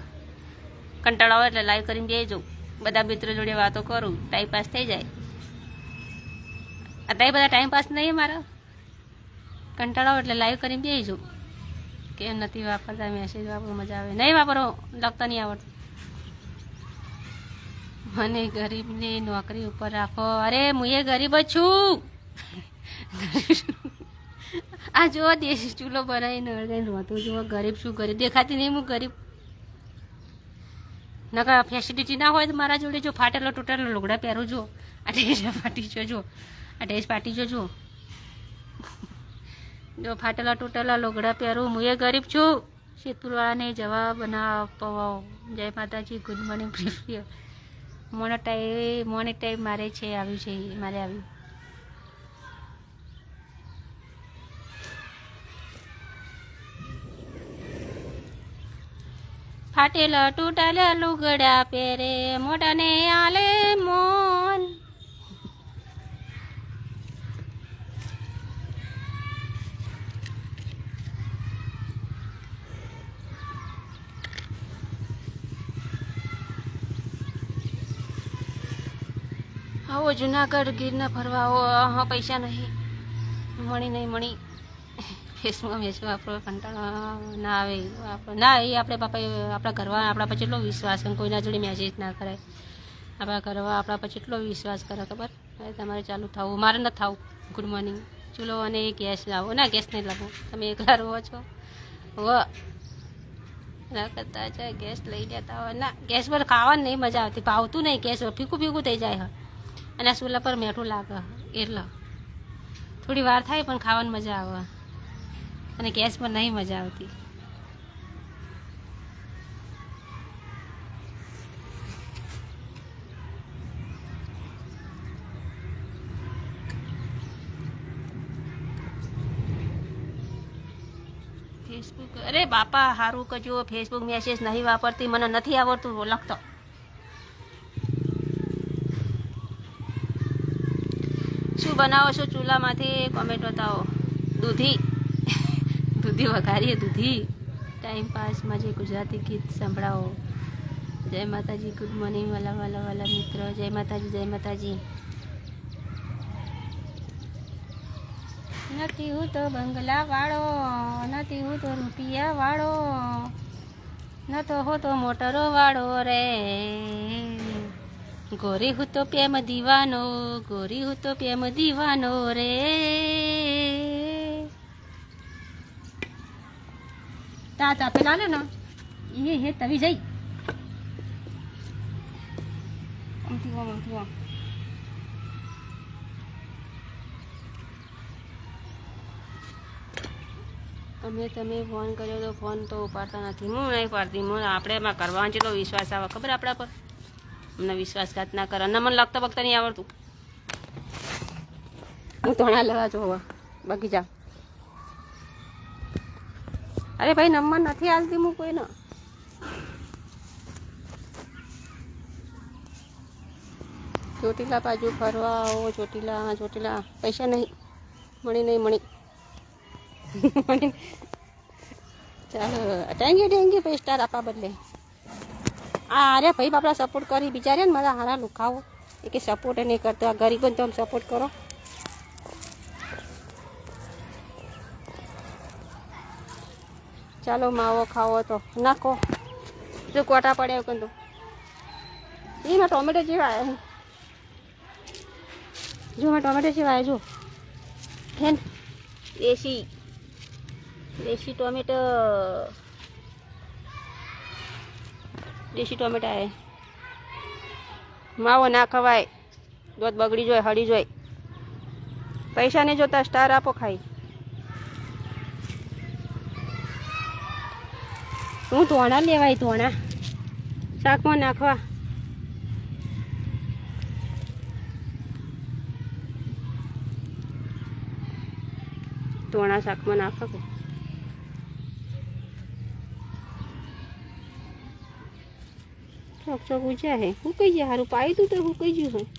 કંટાળો આવે એટલે લાઈવ કરીને બેસી જાઉં, બધા મિત્રો જોડે વાતો કરું, ટાઈમપાસ થઈ જાય. અત્યારે બધા ટાઈમપાસ નહીં મારા, કંટાળો એટલે લાઈવ કરીને બેસી જાઉં. કેમ નથી વાપરતા મેસેજ? વાપરો, મજા આવે. નહીં વાપરો, લખતા નહીં આવડતું. મને ગરીબને નોકરી ઉપર રાખો. અરે હું એ ગરીબ જ છું. આ જો દેશી ચૂલો બનાવીને અડગાઈને રોતું જુઓ. ગરીબ શું ગરીબ દેખાતી નહીં હું ગરીબ. નકર ફેસિલિટી ના હોય તો મારા જોડે જો ફાટેલો તૂટેલો લુગડા પહેરું જો. આ ડ્રેસ ફાટી જો, આ ડ્રેસ ફાટી જો. જો ફાટેલા તૂટેલા લુગડા પહેરું. હું એ ગરીબ છું. સિદ્ધપુરવાળાને જવાબ બનાવો. જય માતાજી, ગુડ મોર્નિંગ પ્રિય. મોને ટાઈમ મારે છે આવ્યું છે, મારે આવ્યું. ફાટેલા તૂટેલા લુગડા પહેરે મોઢાને આલે મોન. આવો જુનાગઢ ગીરના ફરવા આવો. પૈસા નહીં, મણી ફેસમાં વેચવા વાપરો. કંટાળો ના આવે ના. એ આપણે બાપા આપણા ઘરવા આપણા પર કેટલો વિશ્વાસ કરે, કોઈના જોડે મેસેજ ના કરાય. આપણા ઘરવા આપણા પર કેટલો વિશ્વાસ કરે ખબર. હવે તમારે ચાલુ થવું, મારે ન થવું. Good morning. ચૂલો અને ગેસ લાવો. ના, ગેસ નહીં લાવો, તમે એકલા રહો છો. ના કરતા જાય ગેસ લઈ જતા હોય. ના, ગેસ પર ખાવાની નહીં મજા આવતી, ભાવતું નહીં. ગેસ ફીકું થઈ જાય. અને ચૂલા પર મીઠું લાગે એટલે થોડી વાર થાય પણ ખાવાની મજા આવે. અને ગેસ પર નહીં મજા આવતી. ફેસબુક, અરે બાપા સારું કરજો. ફેસબુક મેસેજ નહીં વાપરતી, મને નથી આવડતું લખતો. બનાવો છો ચૂલામાંથી કોમેન્ટ બતાવો. દૂધી દૂધી વઘારીએ દૂધી ટાઈમ પાસમાં જે ગુજરાતી ગીત સંભળાવો. જય માતાજી, ગુડ મોર્નિંગ વાલા વાલા વાલા મિત્ર. જય માતાજી, જય માતાજી. નથી હું તો બંગલા વાળો, નથી હું તો રૂપિયા વાળો, ન તો હો તો મોટરો વાળો રે. ગોરી હું તો પ્રેમ દીવાનો, ગોરી હું તો પ્રેમ દીવાનો રે. તા તા પેલા લે ને એ હે તવી જઈ આમથી આમ. તમે ફોન કર્યો તો ફોન તો ઉપાડતા નથી. હું નહીં પાડતી. આપણે એમાં કરવાનો છે તો વિશ્વાસ આવે ખબર આપણા પર. અમને વિશ્વાસઘાત ના કરે. અને મને લગતા બગતા નહીં આવડતું. હું તોણા લેવા છો હવે બગીચા. અરે ભાઈ નંબર નથી હાલતી હું કોઈને. ચોટીલા બાજુ ફરવા આવો. ચોટીલા ચોટીલા પૈસા નહીં મળી નહીં મળી. ચાલો થેન્ક યુ ભાઈ સ્ટાર આપવા બદલે. અરે ભાઈ બાપડા સપોર્ટ કરી બિચારે ને મારા હારા લુખાવો એ કે સપોર્ટ નહીં કરતો. આ ગરીબોને તો આમ સપોર્ટ કરો. ચાલો માવો ખાવો તો નાખો. જો કોટા પડ્યા કંદો એમાં ટોમેટો જેવા આવ્યા. જો મેં ટોમેટો જેવા આવ્યા. જો હે ને દેશી ટોમેટો આવે. માવો ના ખવાય. દૂધ બગડી જાય, હળી જાય. પૈસા નહીં જોતા, સ્ટાર આપો ખાઈ. હું તોણા લેવાય. તોણા શાકમાં નાખવા. તોણા શાકમાં નાખો કે ચોક ચોક ઊંચા હે. હું કઈ જાય સારું પાયું તું તો હું કઈ ગયું હોય.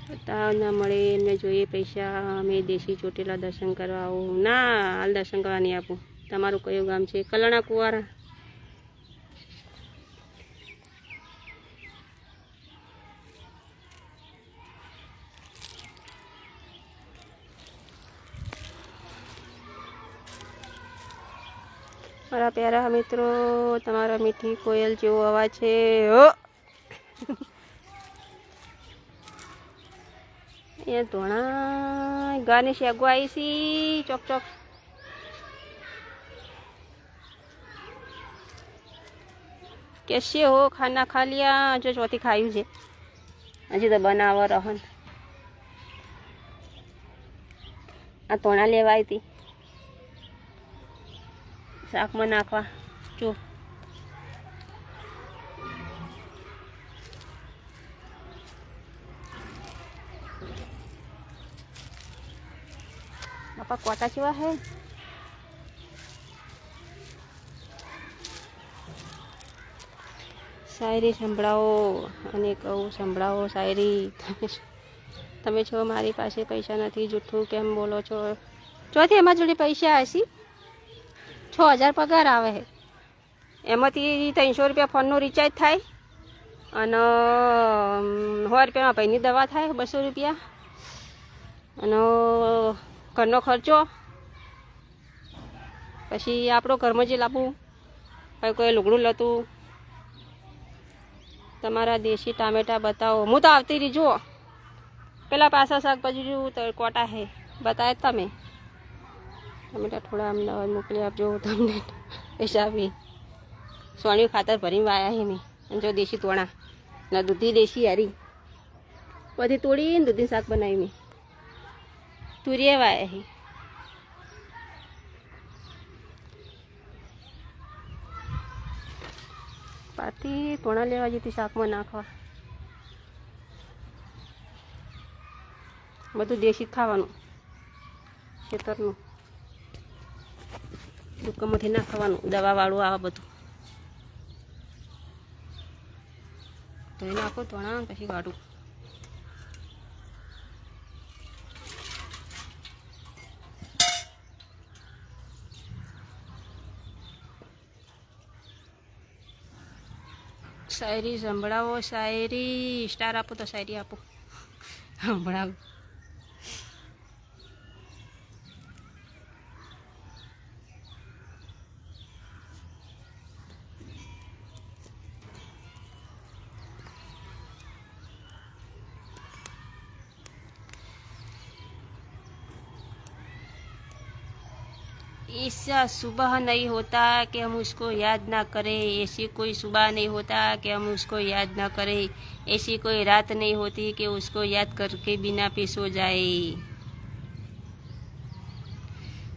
બતાવ ના મળે એમને જોઈએ પૈસા. અમે દેશી ચોટીલા દર્શન કરવા આવું. ના હાલ દર્શન કરવા નહીં આપું. તમારું કયું ગામ છે? કલણા કુવારા. મારા પ્યારા મિત્રો, તમારા મીઠી કોયલ જેવો અવાજ છે. એ ધોણા ગાની શેગો આવી સી ચોક ચોક. कैसे हो? खाना खा लिया? जो चौथी खाई है हजी तो बनावा रहन. आ तोड़ा लेवाई थी शाक में नाखवा. जो बापा कोटा केवा है. શાયરી સંભળાવો અને કહું સંભળાવો શાયરી. તમે છો મારી પાસે પૈસા નથી જૂઠું કેમ બોલો છો? ચોથી એમાં જોડે પૈસા હશે. 6000 પગાર આવે છે. એમાંથી 300 રૂપિયા ફોનનું રિચાર્જ થાય અને 100 રૂપિયામાં ભાઈની દવા થાય. 200 રૂપિયા અને ઘરનો ખર્ચો. પછી આપણો ઘરમાં જે લાવવું ભાઈ કોઈ લુગડું લતું. તમારા દેશી ટામેટા બતાવો. હું તો આવતી રહી. જુઓ પેલા પાછા શાકભાજી તો કોટા હે બતાવે તમે. ટમેટા થોડા અમદાવાદ મોકલી આપજો. તમને પૈસા આપી સોણિયું ખાતર ભરીને વાયા હે મેં. અને જો દેશી તોણા ને દૂધી દેશી હારી બધી તોડીને દૂધી શાક બનાવી મેં. તુરિયા વાયા હે. પાતી તોણા લેવા જતી શાકમાં નાખવા. બધું દેશી ખાવાનું. ખેતરનું દુકાનમાંથી ના ખાવાનું. દવાવાળું આવે બધું. ધોઈ નાખો તોણા પછી કાઢું. શાયરી સંભળાવો, શાયરી સ્ટાર આપો તો શાયરી આપો, સંભળાવો. ऐसा सुबह नहीं होता कि हम उसको याद ना करें, ऐसी कोई सुबह नहीं होता कि हम उसको याद ना करें, ऐसी कोई रात नहीं होती कि उसको याद करके बिना पे सो जाए.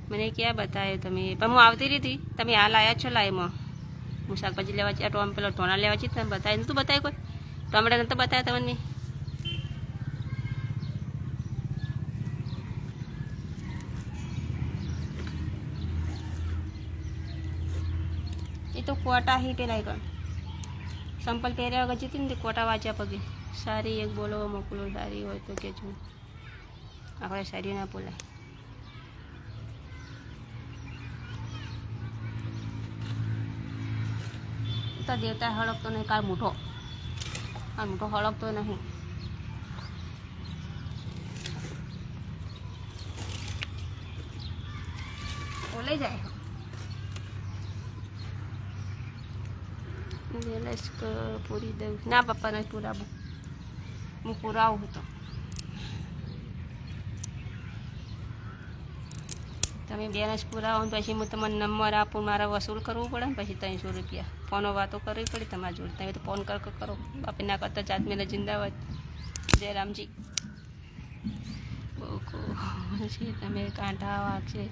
મને ક્યાં બતાવ્યો તમે? પણ હું આવતી રહી હતી, તમે હાલ આવ્યા છો લાઈમાં. હું શાકભાજી લેવા આ પેલો ઢોણા લેવા છે, તમે બતાવી નતું બતાવ્યું કોઈ? ટોમેટા નતો બતાવ્યા તમને? એ તો કોટા હી પેલા કર સંપલ પહેર્યા વગર જતી ને કોટા વાંચ્યા પગે. સારી એક બોલો મોકલો, સારી હોય તો કે છું, આપણે સારી ના બોલાય. તો દેવતા હળકતો નહીં, કાળ મોટો હળકતો નહીં. બોલે જાય પૂરી દઉં ના પપ્પા નહીં પૂરાવું, હું પૂરાવું તો તમે બેલેન્સ પુરાવો ને પછી હું તમને નંબર આપું, મારે વસૂલ કરવું પડે ને પછી 300 રૂપિયા. ફોનો વાતો કરવી પડે તમારી જોડે, તમે તો ફોન કરો બાપી ના કરતા જાત મેલે જિંદાબાદ. જય રામજી. બહુ છે તમે કાંઠા વાગશે.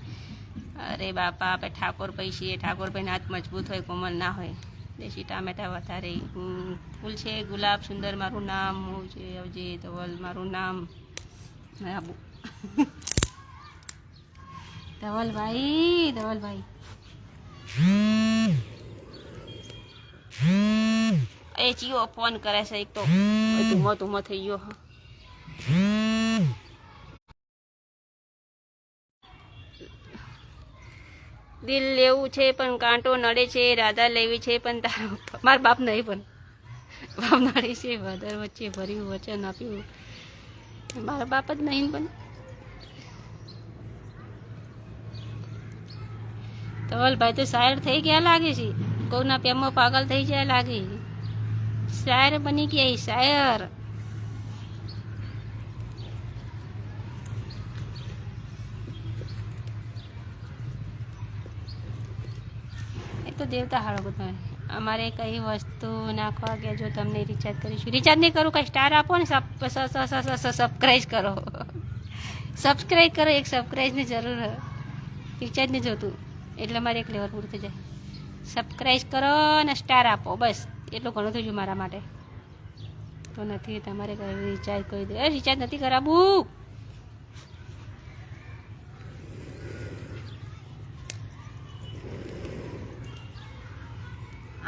અરે બાપા આપણે ઠાકોર ભાઈ છીએ, ઠાકોર ભાઈને હાથ મજબૂત હોય, કોમલ ના હોય. દેશી ટામેટા વધારે. ફૂલ છે ગુલાબ સુંદર મારું નામ, હું છે અવજે ધવલ મારું નામ. આબુ ધવલભાઈ એ ચિયો ફોન કરે છે એક તો ધૂમો થઈ ગયો. દિલ લેવું છે પણ કાંટો નડે છે, રાધા લેવી છે પણ મારા બાપ નહીં, પણ બાપ નડે છે. વધારે વચ્ચે ભર્યું, વચન આપ્યું, મારા બાપ જ નહીં. પણ ધવલભાઈ તો શાયર થઈ ગયા લાગે છે, કોઈના પ્રેમમાં પાગલ થઈ જાય લાગે. શાયર બની ગયા શાયર. એ તો દેવતા હારો બધા. અમારે કઈ વસ્તુ નાખવા ગયા જો તમને રિચાર્જ કરીશું. રિચાર્જ નહીં કરું, કઈ સ્ટાર આપો ને, સબસ્ક્રાઈબ કરો. સબસ્ક્રાઈબ કરો, એક સબસ્ક્રાઈબની જરૂર, રિચાર્જ નહીં જોતું એટલે મારે એક લેવલ પૂરું થઈ જાય. સબસ્ક્રાઈબ કરો અને સ્ટાર આપો, બસ એટલું ઘણું થઈ ગયું મારા માટે. તો નથી તમારે કઈ રિચાર્જ કરી દે. રિચાર્જ નથી કરાવવું.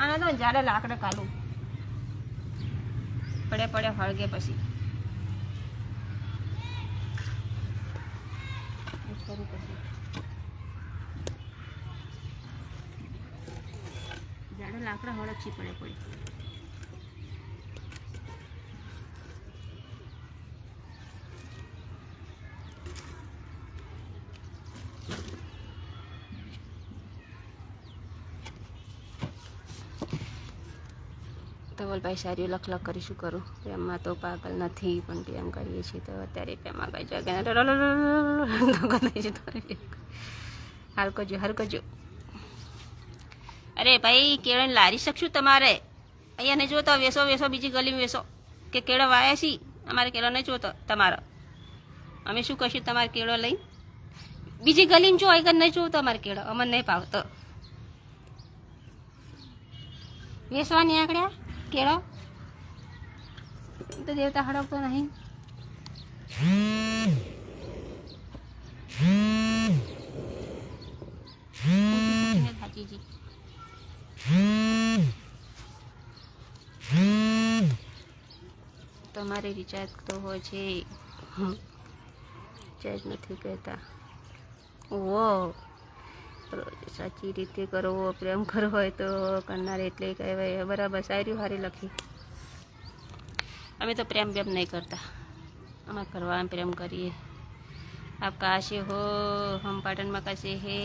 આના તો જાડે લાકડા કાલું પડે હળગે પછી જાડે લાકડા હળગશી પડે. ધવલભાઈ સારી લખ કરીશું કરું. પ્રેમમાં તો પાગલ નથી પણ પ્રેમ કરીએ છીએ તો અત્યારે પ્રેમમાં કઈ જગ્યા હરકજો. અરે ભાઈ કેળા લારી શકશું તમારે? અહીંયા નહીં જોતો, વેસો બીજી ગલીમાં વેસો કે કેળા વાયા છી. અમારે કેળો નહીં જોતો તમારો. અમે શું કહીશું તમારે કેળો લઈ બીજી ગલીમાં જો આગળ નહીં જોતો અમારે કેળો, અમને નહીં ભાવતો. વેસવાની આંકડ્યા કેળો તો દેવતા હડકતો નહીં. તમારે રિચાર્જ તો હોય છે, રિચાર્જ નથી કહેતા. ઓ સાચી રીતે કરવો, પ્રેમ કરવો હોય તો કરનાર એટલે કહેવાય. બરાબર, શાયરી સારી લખી. અમે તો પ્રેમ નહીં કરતા, અમે કરવા પ્રેમ કરીએ. આપ કहाँ से हो? हम पाटन में कैसे है?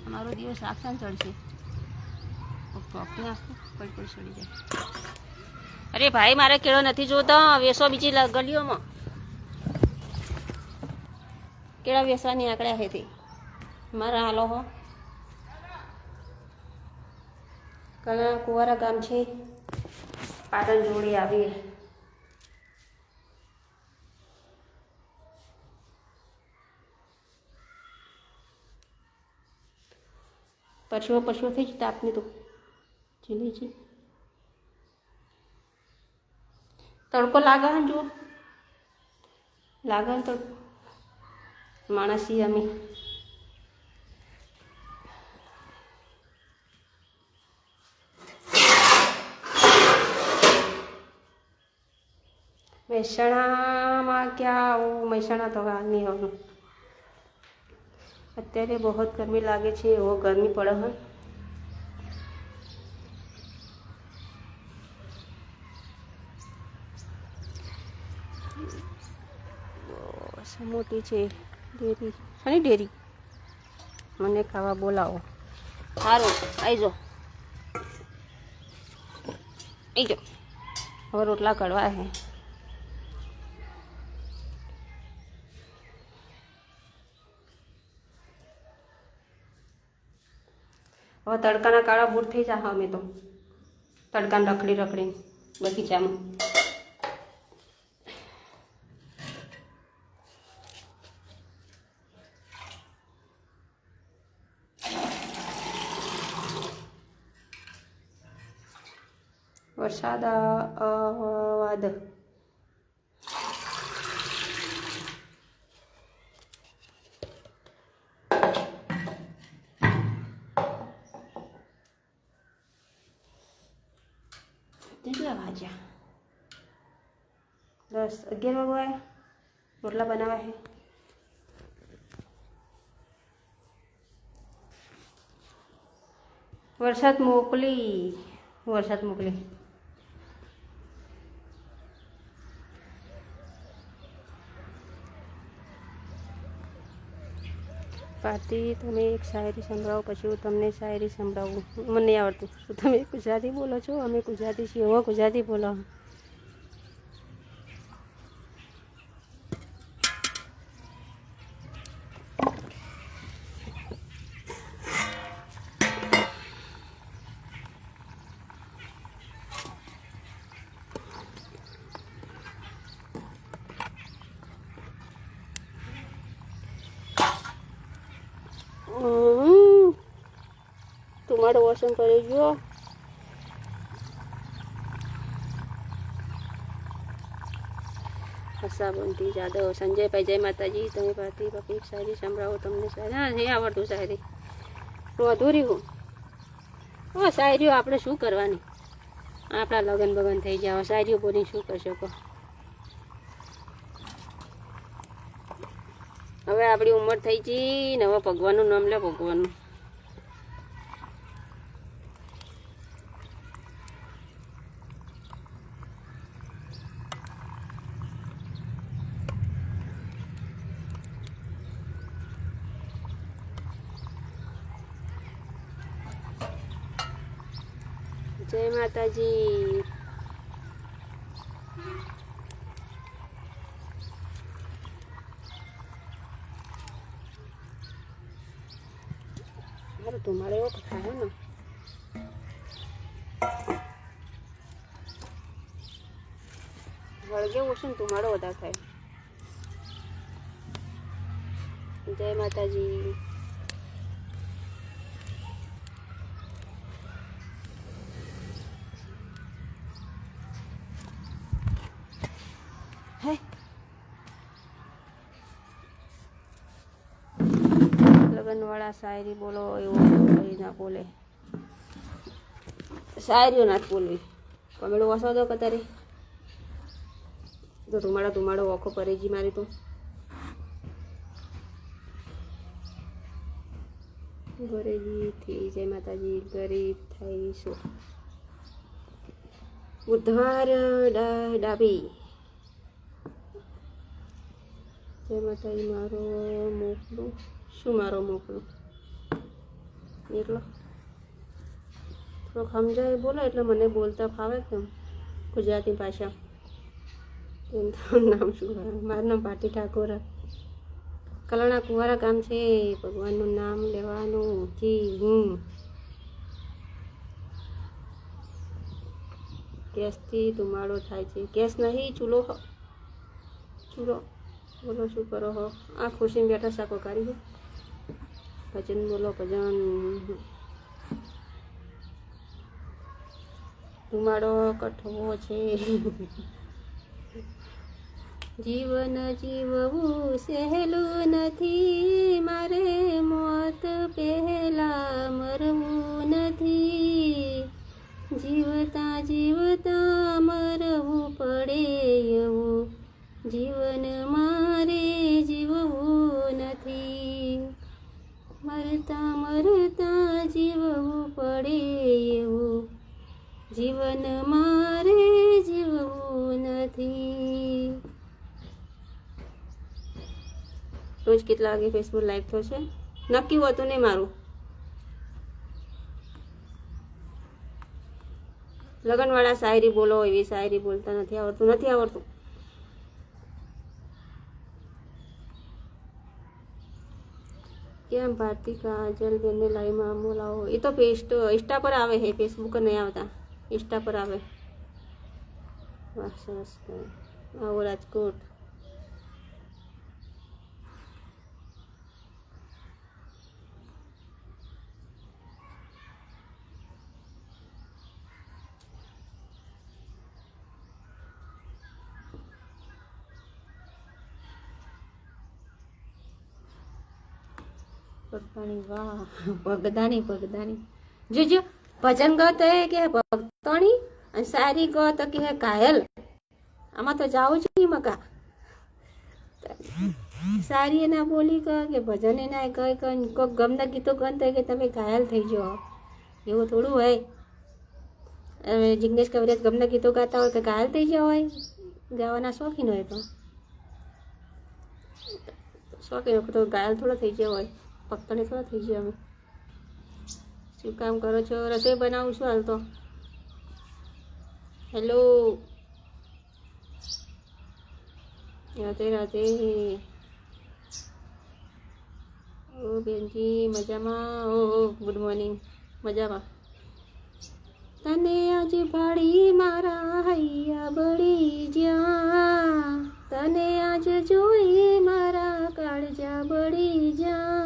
અમારો દિવસ આખા ચડશે. પડી ચડી જાય. અરે ભાઈ, મારે કેળો નથી જોતો, વેસો બીજી ગલીઓમાં કેળા વેસવાની આંકડ્યા હતી મારા. હાલો હો, ઘણા કુંવારા ગામ છે, પાટણ જોડી આવીએ. પશુઓ થઈ જ તાપની તો ચીલી છે. તડકો લાગે ને, જુઓ લાગે ને તડકો. માણસી અમે મહેસાણામાં ક્યાં આવું? મહેસાણા તો નહીં આવવાનું. અત્યારે બહુ ગરમી લાગે છે, એવો ગરમી પડે હોય. મોટી છે ડેરી. શાની ડેરી? મને ખાવા બોલાવો. સારું, આવી જાઓ. હવે રોટલા કડવા છે. હવે તડકાના કાળા બૂટ થઈ જાય. અમે તો તડકાને રખડી બગીચામાં. વરસાદ વાદ કેટલા વાગ્યા? 10-11 વાગ્યા. રોટલા બનાવ્યા છે. વરસાદ મોકલી. પાર્ટી, તમે એક શાયરી સંભળાવો, પછી હું તમને શાયરી સંભળાવું. મને નહીં આવડતું. શું તમે ગુજરાતી બોલો છો? અમે ગુજરાતી છીએ, એવો ગુજરાતી બોલો. તમારો વોશન કરી ગયો. હસાબંતી જાદવ, સંજયભાઈ, જય માતાજી. તમે પાર્ટી પકડી શાયરી સંભળાવો, તમને શાયરી. હા, નહીં આવડતું શાયરી, તો અધૂરી હું. હા, શાયરીઓ આપણે શું કરવાની? આપણા લગન બગન થઈ જાય. શાયરીઓ બોલી શું કરશો કહો? હવે આપણી ઉંમર થઈ ગઈ ને, હવે ભગવાનનું નામ લે. ભગવાનનું જય માતાજી. મારો ધુમાડો એવો થાય ને. વળગે ઓછું ને ધુમાડો વધારે થાય. જય માતાજી. લગનવાળા શાયરી બોલો, એવું કઈ ના બોલે. શાયરીઓ ના જ બોલવી. કમેડું વસો દો કતારી. તો ધુમાડો ઓખો પરેજી મારી તો ગરેજીથી જય માતાજી ગરીબ થઈશું બુધવાર ડાબી જય માતાજી મારો મોકલું શું મારો મોકલું એટલો થોડોક સમજાય બોલો એટલે મને બોલતા ફાવે કેમ ગુજરાતી ભાષા એમ તમારું નામ શું મારું નામ પાટી ઠાકોર કલાણા કુંવારા ગામ છે ભગવાનનું નામ લેવાનું જી ગેસથી ધુમાડો થાય છે ગેસ નહીં ચૂલો બોલો શું કરો હો આ ખુશીમાં બેઠા શાકો કાઢી ભજન બોલો ભજન ધુમાડો કઠવો છે જીવન જીવવું સહેલું નથી મારે મોત પહેલા મરવું નથી જીવતા જીવતા મરવું પડે એવું જીવન મારે જીવવું નથી મરતા મરતા જીવવું પડે એવું જીવન મારે જીવવું નથી રોજ કેટલા વાગે ફેસબુક લાઈવ થશે નક્કી હોતું નહીં મારું લગનવાળા શાયરી બોલો એવી શાયરી બોલતા નથી આવડતું કેમ ભારતી કાજલ બેનને લાઈવમાં બોલાવો એ તો ઇન્સ્ટા પર આવે છે ફેસબુક નહીં આવતા ઇન્સ્ટા પર આવે વાહ સરસ આવો રાજકોટ ભગતાણી વાહ ભગદાની જોજો ભજન ગો તો એ કે ભક્તોણી અને સારી ગો તો કે કાયલ આમાં તો જાવું છે મકા સારી એના બોલી કે ભજન એના કઈ કોઈક ગમના ગીતો ગનતા કે તમે ઘાયલ થઈ જાઓ એવું થોડું હોય હવે જિગ્નેશ કવિરાજ ગમના ગીતો ગાતા હોય કે ઘાયલ થઈ જાવ હોય ગાવાના શોખીન હોય તો શોખીન તો ઘાયલ થોડો થઈ ગયો હોય પક્કડે થોડા થઈ ગયા અમે શું કામ કરો છો રસોઈ બનાવું છું હાલ તો હેલો રાધે ઓ બેનજી મજામાં ઓ ગુડ મોર્નિંગ મજામાં તને આજ ભાડી મારા હૈયા બળી જ્યાં તને આજ જોઈ મારા કાળજા બળી જા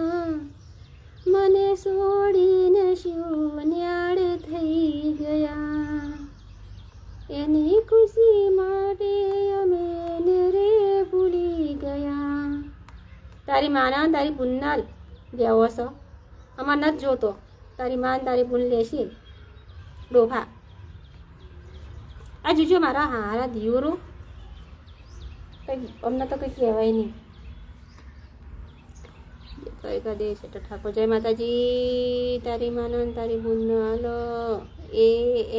મને છોડીને શું ન્યાળ થઈ ગયા એની ખુશી માટે અમે રે ભૂલી ગયા તારી માના તારી પુન્નાલ લેવો છો અમાર નથી જોતો તારી માન તારી પુન લેશે ડોભા આ જોજો મારા હારા દિયોરો કંઈ અમને તો કંઈ કહેવાય નહીં કઈ દે છે ઠાકોર જય માતાજી તારી માનન તારી બુન્નાલ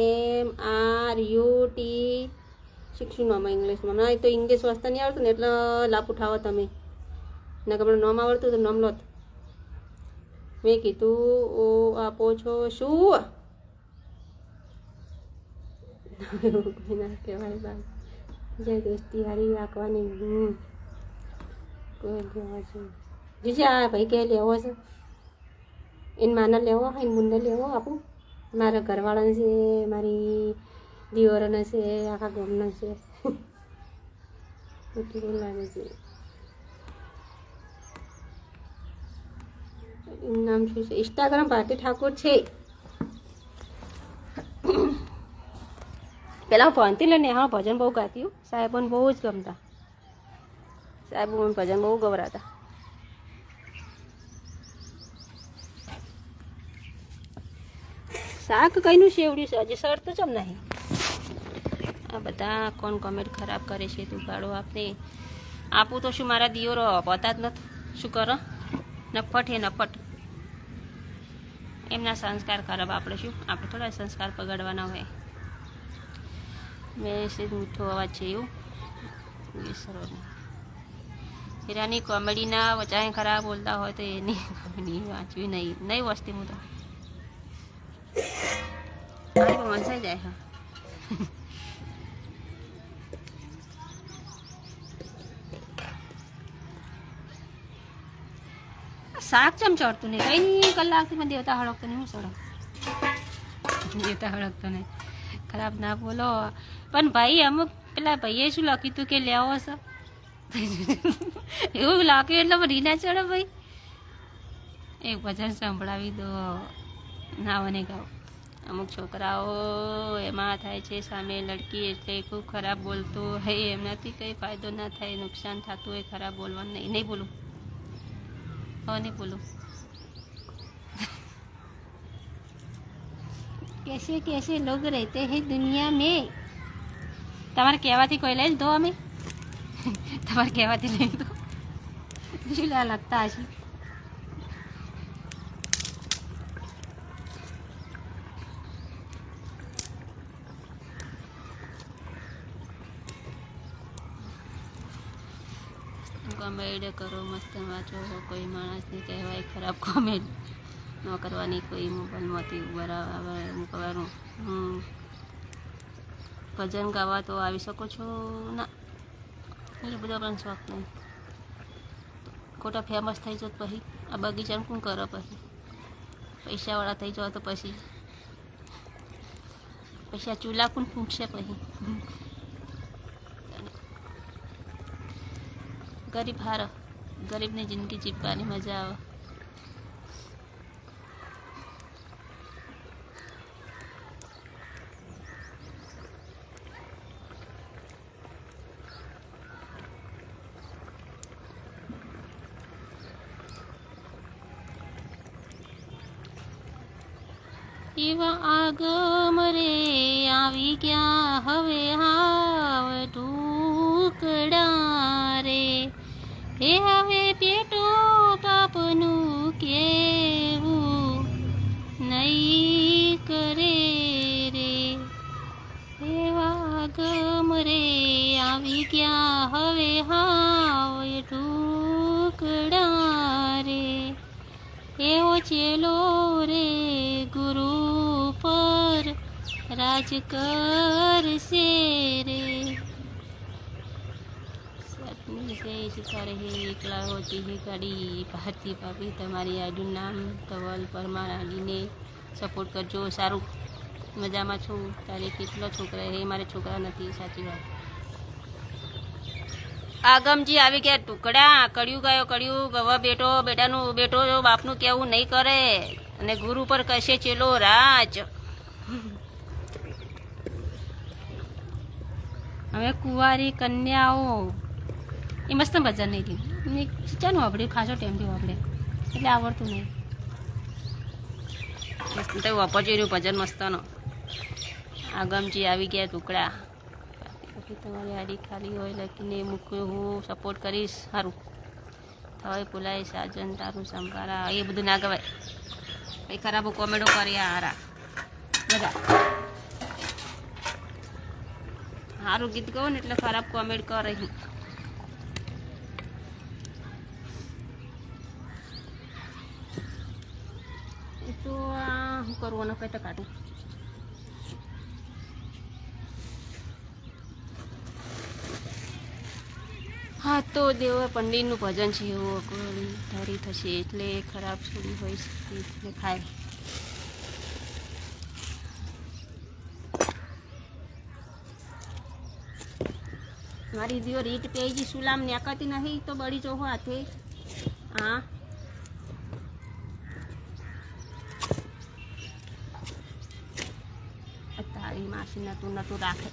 AMRUT શીખશું નામ ઇંગ્લિશમાં ના તો ઇંગ્લિશ વાંચતા નહીં આવડતું ને એટલે લાપ ઉઠાવો તમે ના કે નામ આવડતું તો નામ લોત મેં કીધું ઓ આપો છો શું કહેવાય બા જય દોસ્તી હારી રાખવાની કોઈ કહેવા છે જીજે આ ભાઈ કે લેવો છે એને માને લેવો એને મુન્ને લેવો આપું મારા ઘરવાળાને છે મારી દિયોરને છે આખા ગામના છે એટલું લાગે છે એનું નામ શું છે ઇન્સ્ટાગ્રામ ભારતી ઠાકોર છે પેલા હું ભણતી લઈને હા ભજન બહુ ગાતી સાહેબોને બહુ જ ગમતા સાહેબોને ભજન બહુ ગવરાતા શાક કઈનું શેવડ્યું છે હજી સર તો ચમ નહીં આ બધા કોણ કોમેન્ટ ખરાબ કરે છે તું ગાડો આપને આપું તો શું મારા દિયોરો પતા જ નથી શું કરો નફટ હે નફટ એમના સંસ્કાર ખરાબ આપણે શું આપણે થોડા સંસ્કાર પગાડવાના હોય મેસેજ મીઠો અવાજ છે એવું વિસરો હીરાની કોમેડીના વચાએ ખરાબ બોલતા હોય તો એની કોમેડી વાંચવી નહીં વસ્તી હું તો વંચાઈ જાય હા શાક ચમ ચડતું નહીં કઈ કલાકથી મને દેવતા હળકતો નહીં હું સડક દેવતા હળકતો નહીં ખરાબ ના બોલો પણ ભાઈ અમુક પેલા ભાઈએ શું લખ્યું હતું કે લેવો હશે એવું લાગ્યું એટલે ભરી ના ચડે ભાઈ એક ભજન સંભળાવી દો ના મને ગાઓ અમુક છોકરાઓ એમાં થાય છે સામે લડકી એટલે ખૂબ ખરાબ બોલતું હોય એમનાથી કંઈ ફાયદો ના થાય નુકસાન થતું હોય ખરાબ બોલવાનું નહીં બોલું नहीं बोलो कैसे कैसे लोग रहते हैं दुनिया में તમારે કહેવાથી કોઈ લઈ દો અમે તમારે કહેવાથી લઈ દો શું લગતા હશે કોમેડ કરો મસ્ત વાંચો કોઈ માણસને કહેવાય ખરાબ કોમેડ ન કરવાની કોઈ મોબાઈલમાંથી બરાબર મૂકવાનું ભજન ગાવા તો આવી શકો છો ના એ બધો પણ શોખ નહીં ખોટા ફેમસ થઈ જાઓ પછી આ બગીચાનું શું કરો પછી પૈસાવાળા થઈ જાઓ તો પછી આ ચૂલા કોણ ફૂંકશે પછી ગરીબ હારો ગરીબની જિંદગી જીવવાની મજા આવે એવા આગમ રે આવી ગયા હવે હાવ ઢૂકડા રે હે હવે પેટો બાપનું કેવું નહીં કરે રે એવા ગમ રે આવી ગયા હવે હાવ ઢૂકડા રે એવો ચેલો રે ગુરુ પર રાજ કરશે રે सिखा रहे एकला होती है गाड़ी भारती भाभी તમારી આઈડીનું નામ ધવલ પરમાર આડીને સપોર્ટ કરજો સારું મજામાં છું તારે કેટલા છોકરા હે મારે છોકરા નથી સાચી વાત આગમજી આવી ગયા ટુકડા કળિયું ગયો કળિયું હવે બેટાનું બેટો બાપનું કેવું નહીં કરે અને ગુરુ પર કશે ચેલો રાજ હવે કુંવારી કન્યાઓ એ મસ્ત ભજન નહીં થયું ચાનું વાપડ્યું ખાસો ટાઈમથી વાપડે એટલે આવડતું નહીં મસ્ત તો વાપરજો રહ્યું ભજન મસ્તનો આગમજી આવી ગયા ટુકડા પછી તમારી આડી ખાલી હોય લખીને મૂક્યું હું સપોર્ટ કરીશ સારું થવાય પુલાય સાજન તારું સંભારા એ બધું ના ગવાય કંઈ ખરાબ કોમેડો કર્યા હારા બધા સારું ગીત કહું ને એટલે ખરાબ કોમેડ કરે તો શું કરવાનું કંઈ તો કાઢું હા તો દેવ પંડિતનું ભજન છે એવું ધારી થશે એટલે ખરાબ છોડી હોય શકે એટલે ખાય મારી દીવો રીટ પેજી સુલામ નેકાતી નહીં તો બળી જોહો હાથે હા તારી માસી નતું રાખે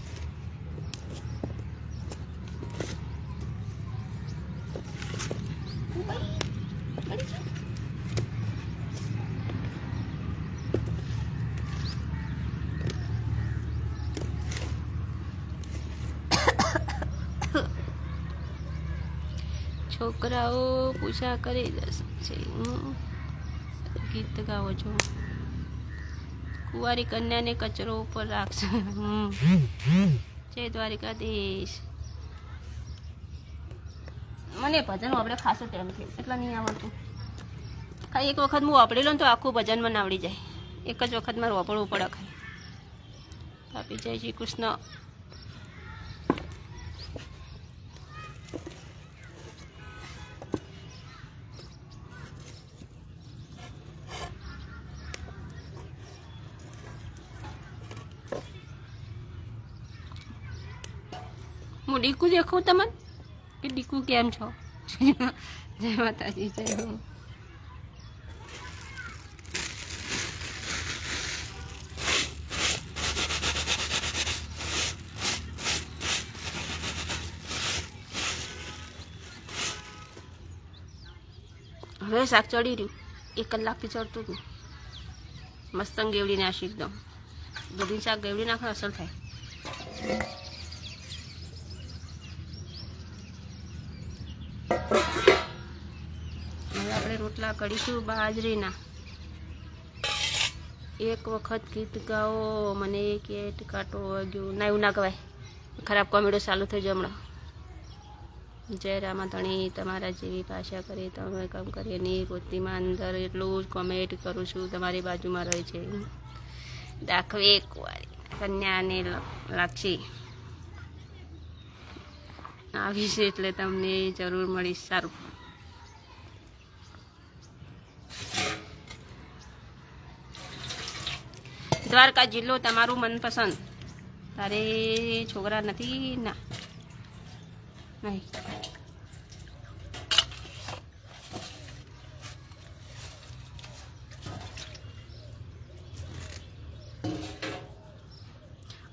છોકરાઓ પૂજા કરી છે. ગીત ગાવો છો. કુંવારી કન્યાને કચરો ઉપર રાખશે. જય દ્વારિકાધીશ. મને ભજન આપણે ખાસું ટાઈમ થયો એટલા નહીં આવડતું. ખાલી એક વખત હું વાપરેલો ને તો આખું ભજન મને આવડી જાય. એક જ વખત મારે વાપરવું પડે ખાલી. આપી જય શ્રી કૃષ્ણ. હું ડીકુ દેખું તમને કે ડીકુ કેમ છો? જય માતાજી. જય હો. હવે શાક ચડી રહ્યું. 1 કલાકથી ચડતું હતું. મસ્ત ગેવડી નાખી એકદમ. બધી શાક ગેવડી નાખો અસર થાય. હવે આપણે રોટલા કરીશું બાજરીના. એક વખત ગીત ગાઓ મને કેટ કાંટો વાગ્યો. ના એવું ના કહેવાય. ખરાબ કોમેડી ચાલુ થઈ જાય હમણાં. જય રામાધણી. તમારા જેવી ભાષા કરે તમે કામ કરીએ નહીં. પોતીમાં અંદર એટલું જ કોમેન્ટ કરું છું. તમારી બાજુમાં રહે છે દાખવે કુંવારી કન્યાને લાગશે આવી છે એટલે તમને જરૂર મળીશ. સારું. દ્વારકા જિલ્લો તમારું મનપસંદ. તારે છોકરા નથી? ના નહીં.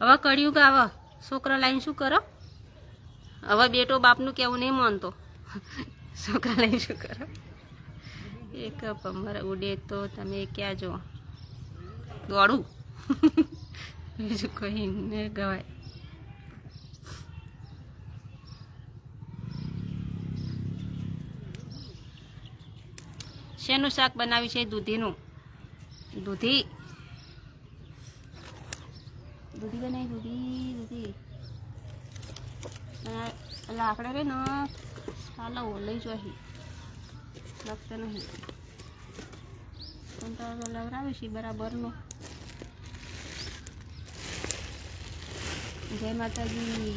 હવે કળિયુગ આવો. છોકરા લાઈન શું કરો? હવે બેટો બાપનું કેવું નહીં માનતો. છોકરા લાઈન શું કરો? એક ભમર ઉડે તો તમે ક્યાં જો દોડું. બીજું કહીને ગવાય. શેનું શાક બનાવ્યું છે? દૂધીનું. દૂધી બનાવી. દૂધી લાકડા રે ને સાલા લઈ જોઈ લગતો નહીં પણ તો લવરાવે છે બરાબરનો. જય માતાજી.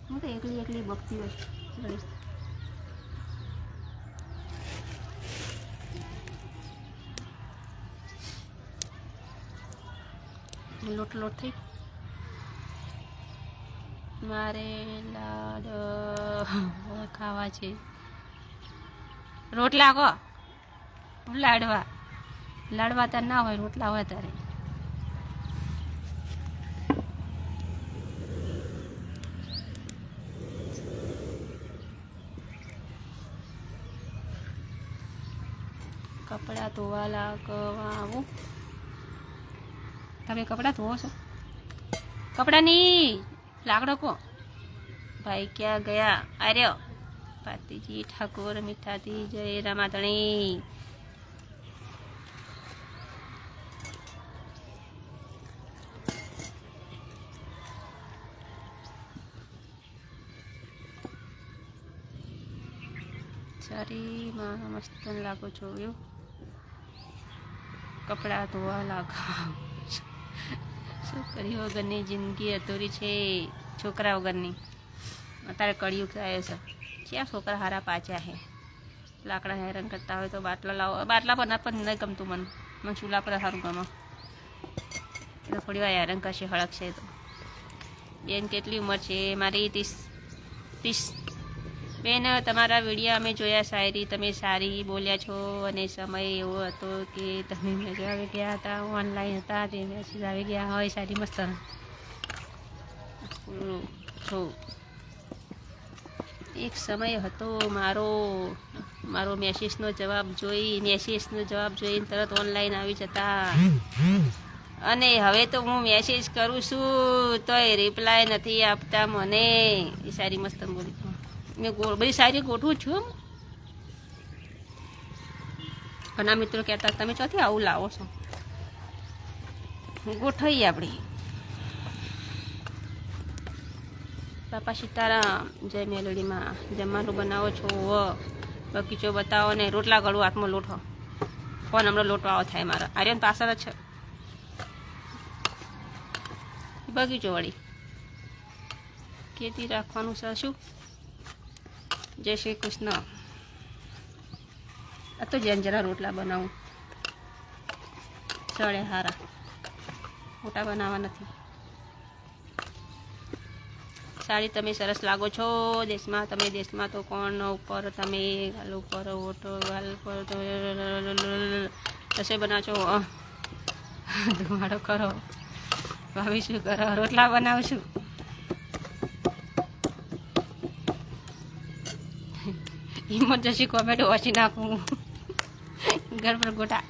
હું તો એકલી બકતી હોય. લોટ થઈ મારે લાડ ખાવા છે. રોટલા કહો. લાડવા તાર ના હોય, રોટલા હોય તારે. કપડાં ધોવા લાગવા આવું. તમે કપડાં ધોવો છો? કપડાં નહીં, લાકડો કો. ભાઈ ક્યાં ગયા? આર્યો પાતીજી ઠાકોર મીઠાથી. જય રામાધણી. સારીમાં મસ્ત લાગો છો. એવું કપડાં ધોવા લાગવા. છોકરી વગરની જિંદગી અધૂરી છે. છોકરા વગરની. અત્યારે કળિયુગ આવ્યો છે. ક્યાં છોકરા હારા પાચ્યા છે? લાકડા હેરાન કરતા હોય તો બાટલા લાવો. બાટલા પર પણ નહીં ગમતું મને ચૂલા પર સારું ગમે. એ તો થોડી વાર હેરાન કરશે, હળકશે તો. બેન કેટલી ઉંમર છે મારી? 30. બેન તમારા વિડીયો અમે જોયા. શાયરી તમે સારી બોલ્યા છો અને સમય એવો હતો કે તમે મેસેજ આવી ગયા હતા, ઓનલાઈન હતા, તે મેસેજ આવી ગયા હોય. સારી મસ્ત છો. એક સમય હતો મારો મેસેજનો જવાબ જોઈને તરત ઓનલાઈન આવી જતા. અને હવે તો હું મેસેજ કરું છું તોય રિપ્લાય નથી આપતા મને. એ સારી મસ્ત બોલી. મેં બધી સારી ગોઠવું છું. ઘણા મિત્રો કહેતા તમે ચોથી આવું લાવો છો. ગોઠવીએ આપણી. બાપા સીતારામ, જય મેલડીમાં. જમવાનું બનાવો છો? બગીચો બતાવો ને રોટલા ગળું હાથમાં લોટો. ફોન હમણાં લોટવાળો થાય મારા. આર્યન પાછળ જ છે બગીચો વળી. ખેતી રાખવાનું છે શું? જય શ્રી કૃષ્ણ. આ તો જેમ જરા રોટલા બનાવું ચડે હારા, મોટા બનાવવા નથી. સાડી તમે સરસ લાગો છો દેશમાં. તમે દેશમાં તો કોણ ઉપર તમે ગાલ ઉપર ઓટો ગાલ ઉપર તો રસોઈ બનાવશો, ધુમાડો કરો. ભાભી શું કરો? રોટલા બનાવશું. ઇમરજન્સી કોમેન્ટ વાંચી નાખું ઘર પર ગોટા.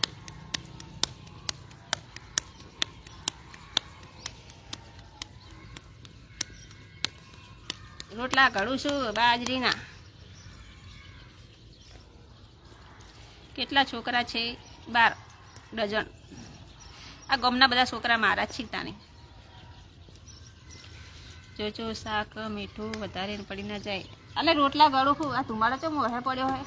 રોટલા ઘડું છું બાજરીના. કેટલા છોકરા છે? 12 ડઝન. આ ગામના બધા છોકરા મારા જ શીખતાની. જોજો શાક મીઠું વધારે પડી ના જાય. એટલે રોટલા ગળું છું. આ ધુમાડો તો મોઢે પડ્યો હોય.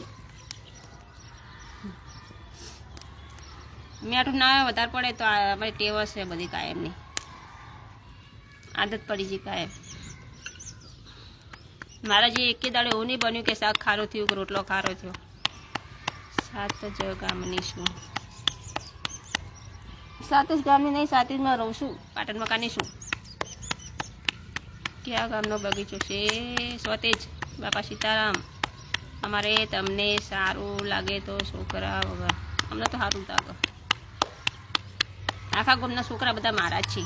મીઠું ના વધારે પડે તો અમારી ટેવ છે બધી કાયમની. આદત પડી ગઈ કાયમ. મારા જે એકે દાડે એવું નહીં બન્યું કે શાક ખારું થયું કે રોટલો ખારો થયો. 7 જ ગામની છું. 7 જ ગામની નહીં, 7 રહું છું. પાટણ મકાની છું. ક્યાં ગામનો બગીચો છે? સ્વતેજ. બાપા સીતારામ. અમારે તમને સારું લાગે તો છોકરા વગર. અમને તો સારું લાગે. આખા ગામના છોકરા બધા મારા જ છે.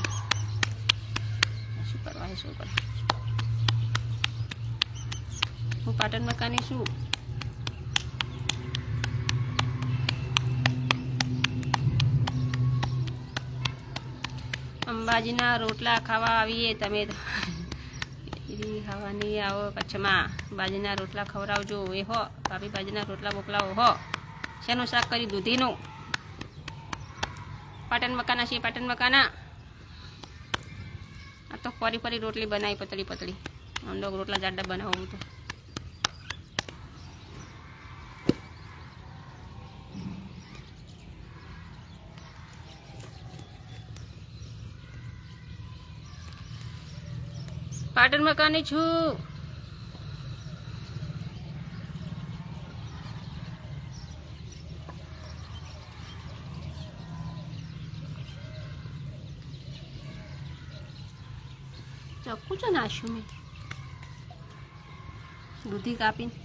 શું કરવા? શું કરવા? હું પાટણ મકાની છું. અંબાજીના રોટલા ખાવા આવીએ તમે. ખાવાની આવો કચ્છમાં. બાજીના રોટલા ખવડાવજો. એ હો ભાભી, બાજીના રોટલા મોકલાવો હો. શેનું શાક કર્યું? દૂધીનું. પાટણ મકાના છે. પાટણ મકાના. આ તો ફરી ફરી રોટલી બનાવી પતળી પતળી. આમ લોક રોટલા જાડા બનાવું તો. પાટણ મકાની છું. ચક્કુ છે નાશું મેં દૂધી કાપીને.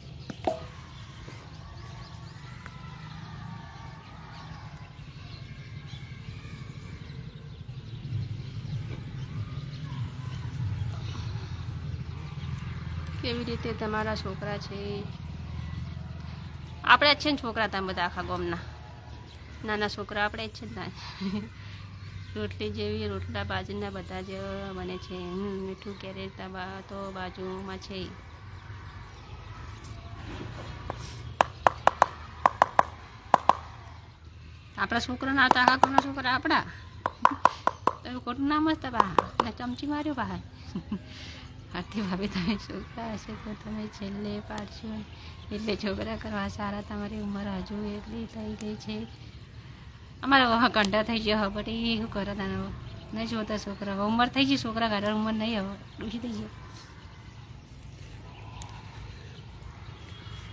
કેવી રીતે તમારા છોકરા છે? આપણે જ છે ને છોકરા તમે બધા આખા ગામના. નાના છોકરા આપણે જ છે ને. રોટલી જેવી રોટલા બાજરીના બધા જ બને છે. મીઠું કેરેટ તો બાજુમાં છે. આપણા છોકરા ના હતા આખા ગામના છોકરા આપણા. તમે ખોટું નામ જ બા ને ચમચી માર્યો બહાર. આરતી ભાભી તમે છોકરા હશે તો તમે છેલ્લે પાડશો. એટલે છોકરા કરવા સારા. તમારી ઉંમર હજુ એટલી થઈ ગઈ છે. અમારા કંટા થઈ ગયો હવે બટ એ શું કરો તને નહીં જોતા છોકરા. હવે ઉંમર થઈ ગઈ છોકરા કાઢવાની ઉંમર નહીં. હવે ડૂસી થઈ ગઈ.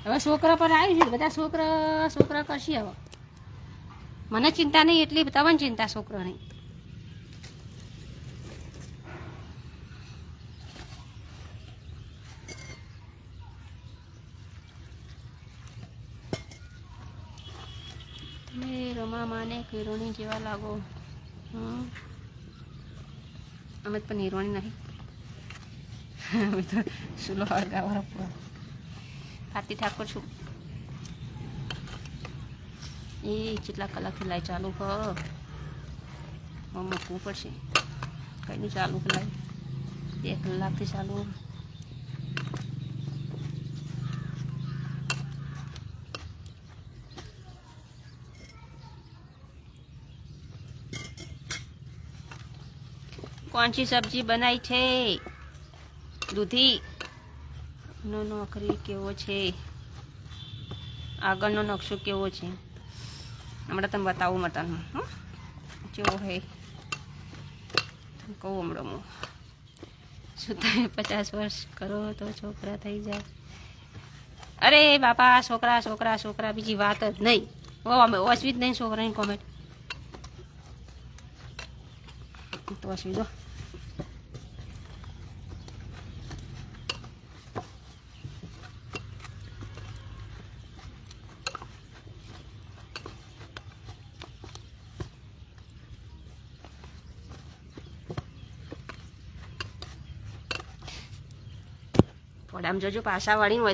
હવે છોકરા પર આવી છે બધા. છોકરા કરશે હવે. મને ચિંતા નહીં એટલી તમને ચિંતા છોકરાની. તમે રમા માને હિરોણી જેવા લાગો. અમે પણ હિરોણી નહીં. અમે તો સુલો હળગાવા પૂરા. આરતી ઠાકોર છું. એ કેટલા કલાકથી લાઈ ચાલુ કર. મૂકવું પડશે. કંઈનું ચાલુ લાઈ 1 કલાકથી ચાલુ. कौन सी सब्जी बनाई छे दूधी नो नौकरी केवो छे आगळनो नक्शो केवो छे हमणां तने बतावुं मतन केवो है कहूँ हमणां हूँ શું તમે 50 વર્ષ કરો તો છોકરા થઈ જાય અરે બાપા છોકરા છોકરા છોકરા બીજી વાત જ નહીં અમે વાંચવી જ નહીં છોકરાની કોમેન્ટ તો વાંચવી દો ફોડામાં જોજો પાછા વાળીને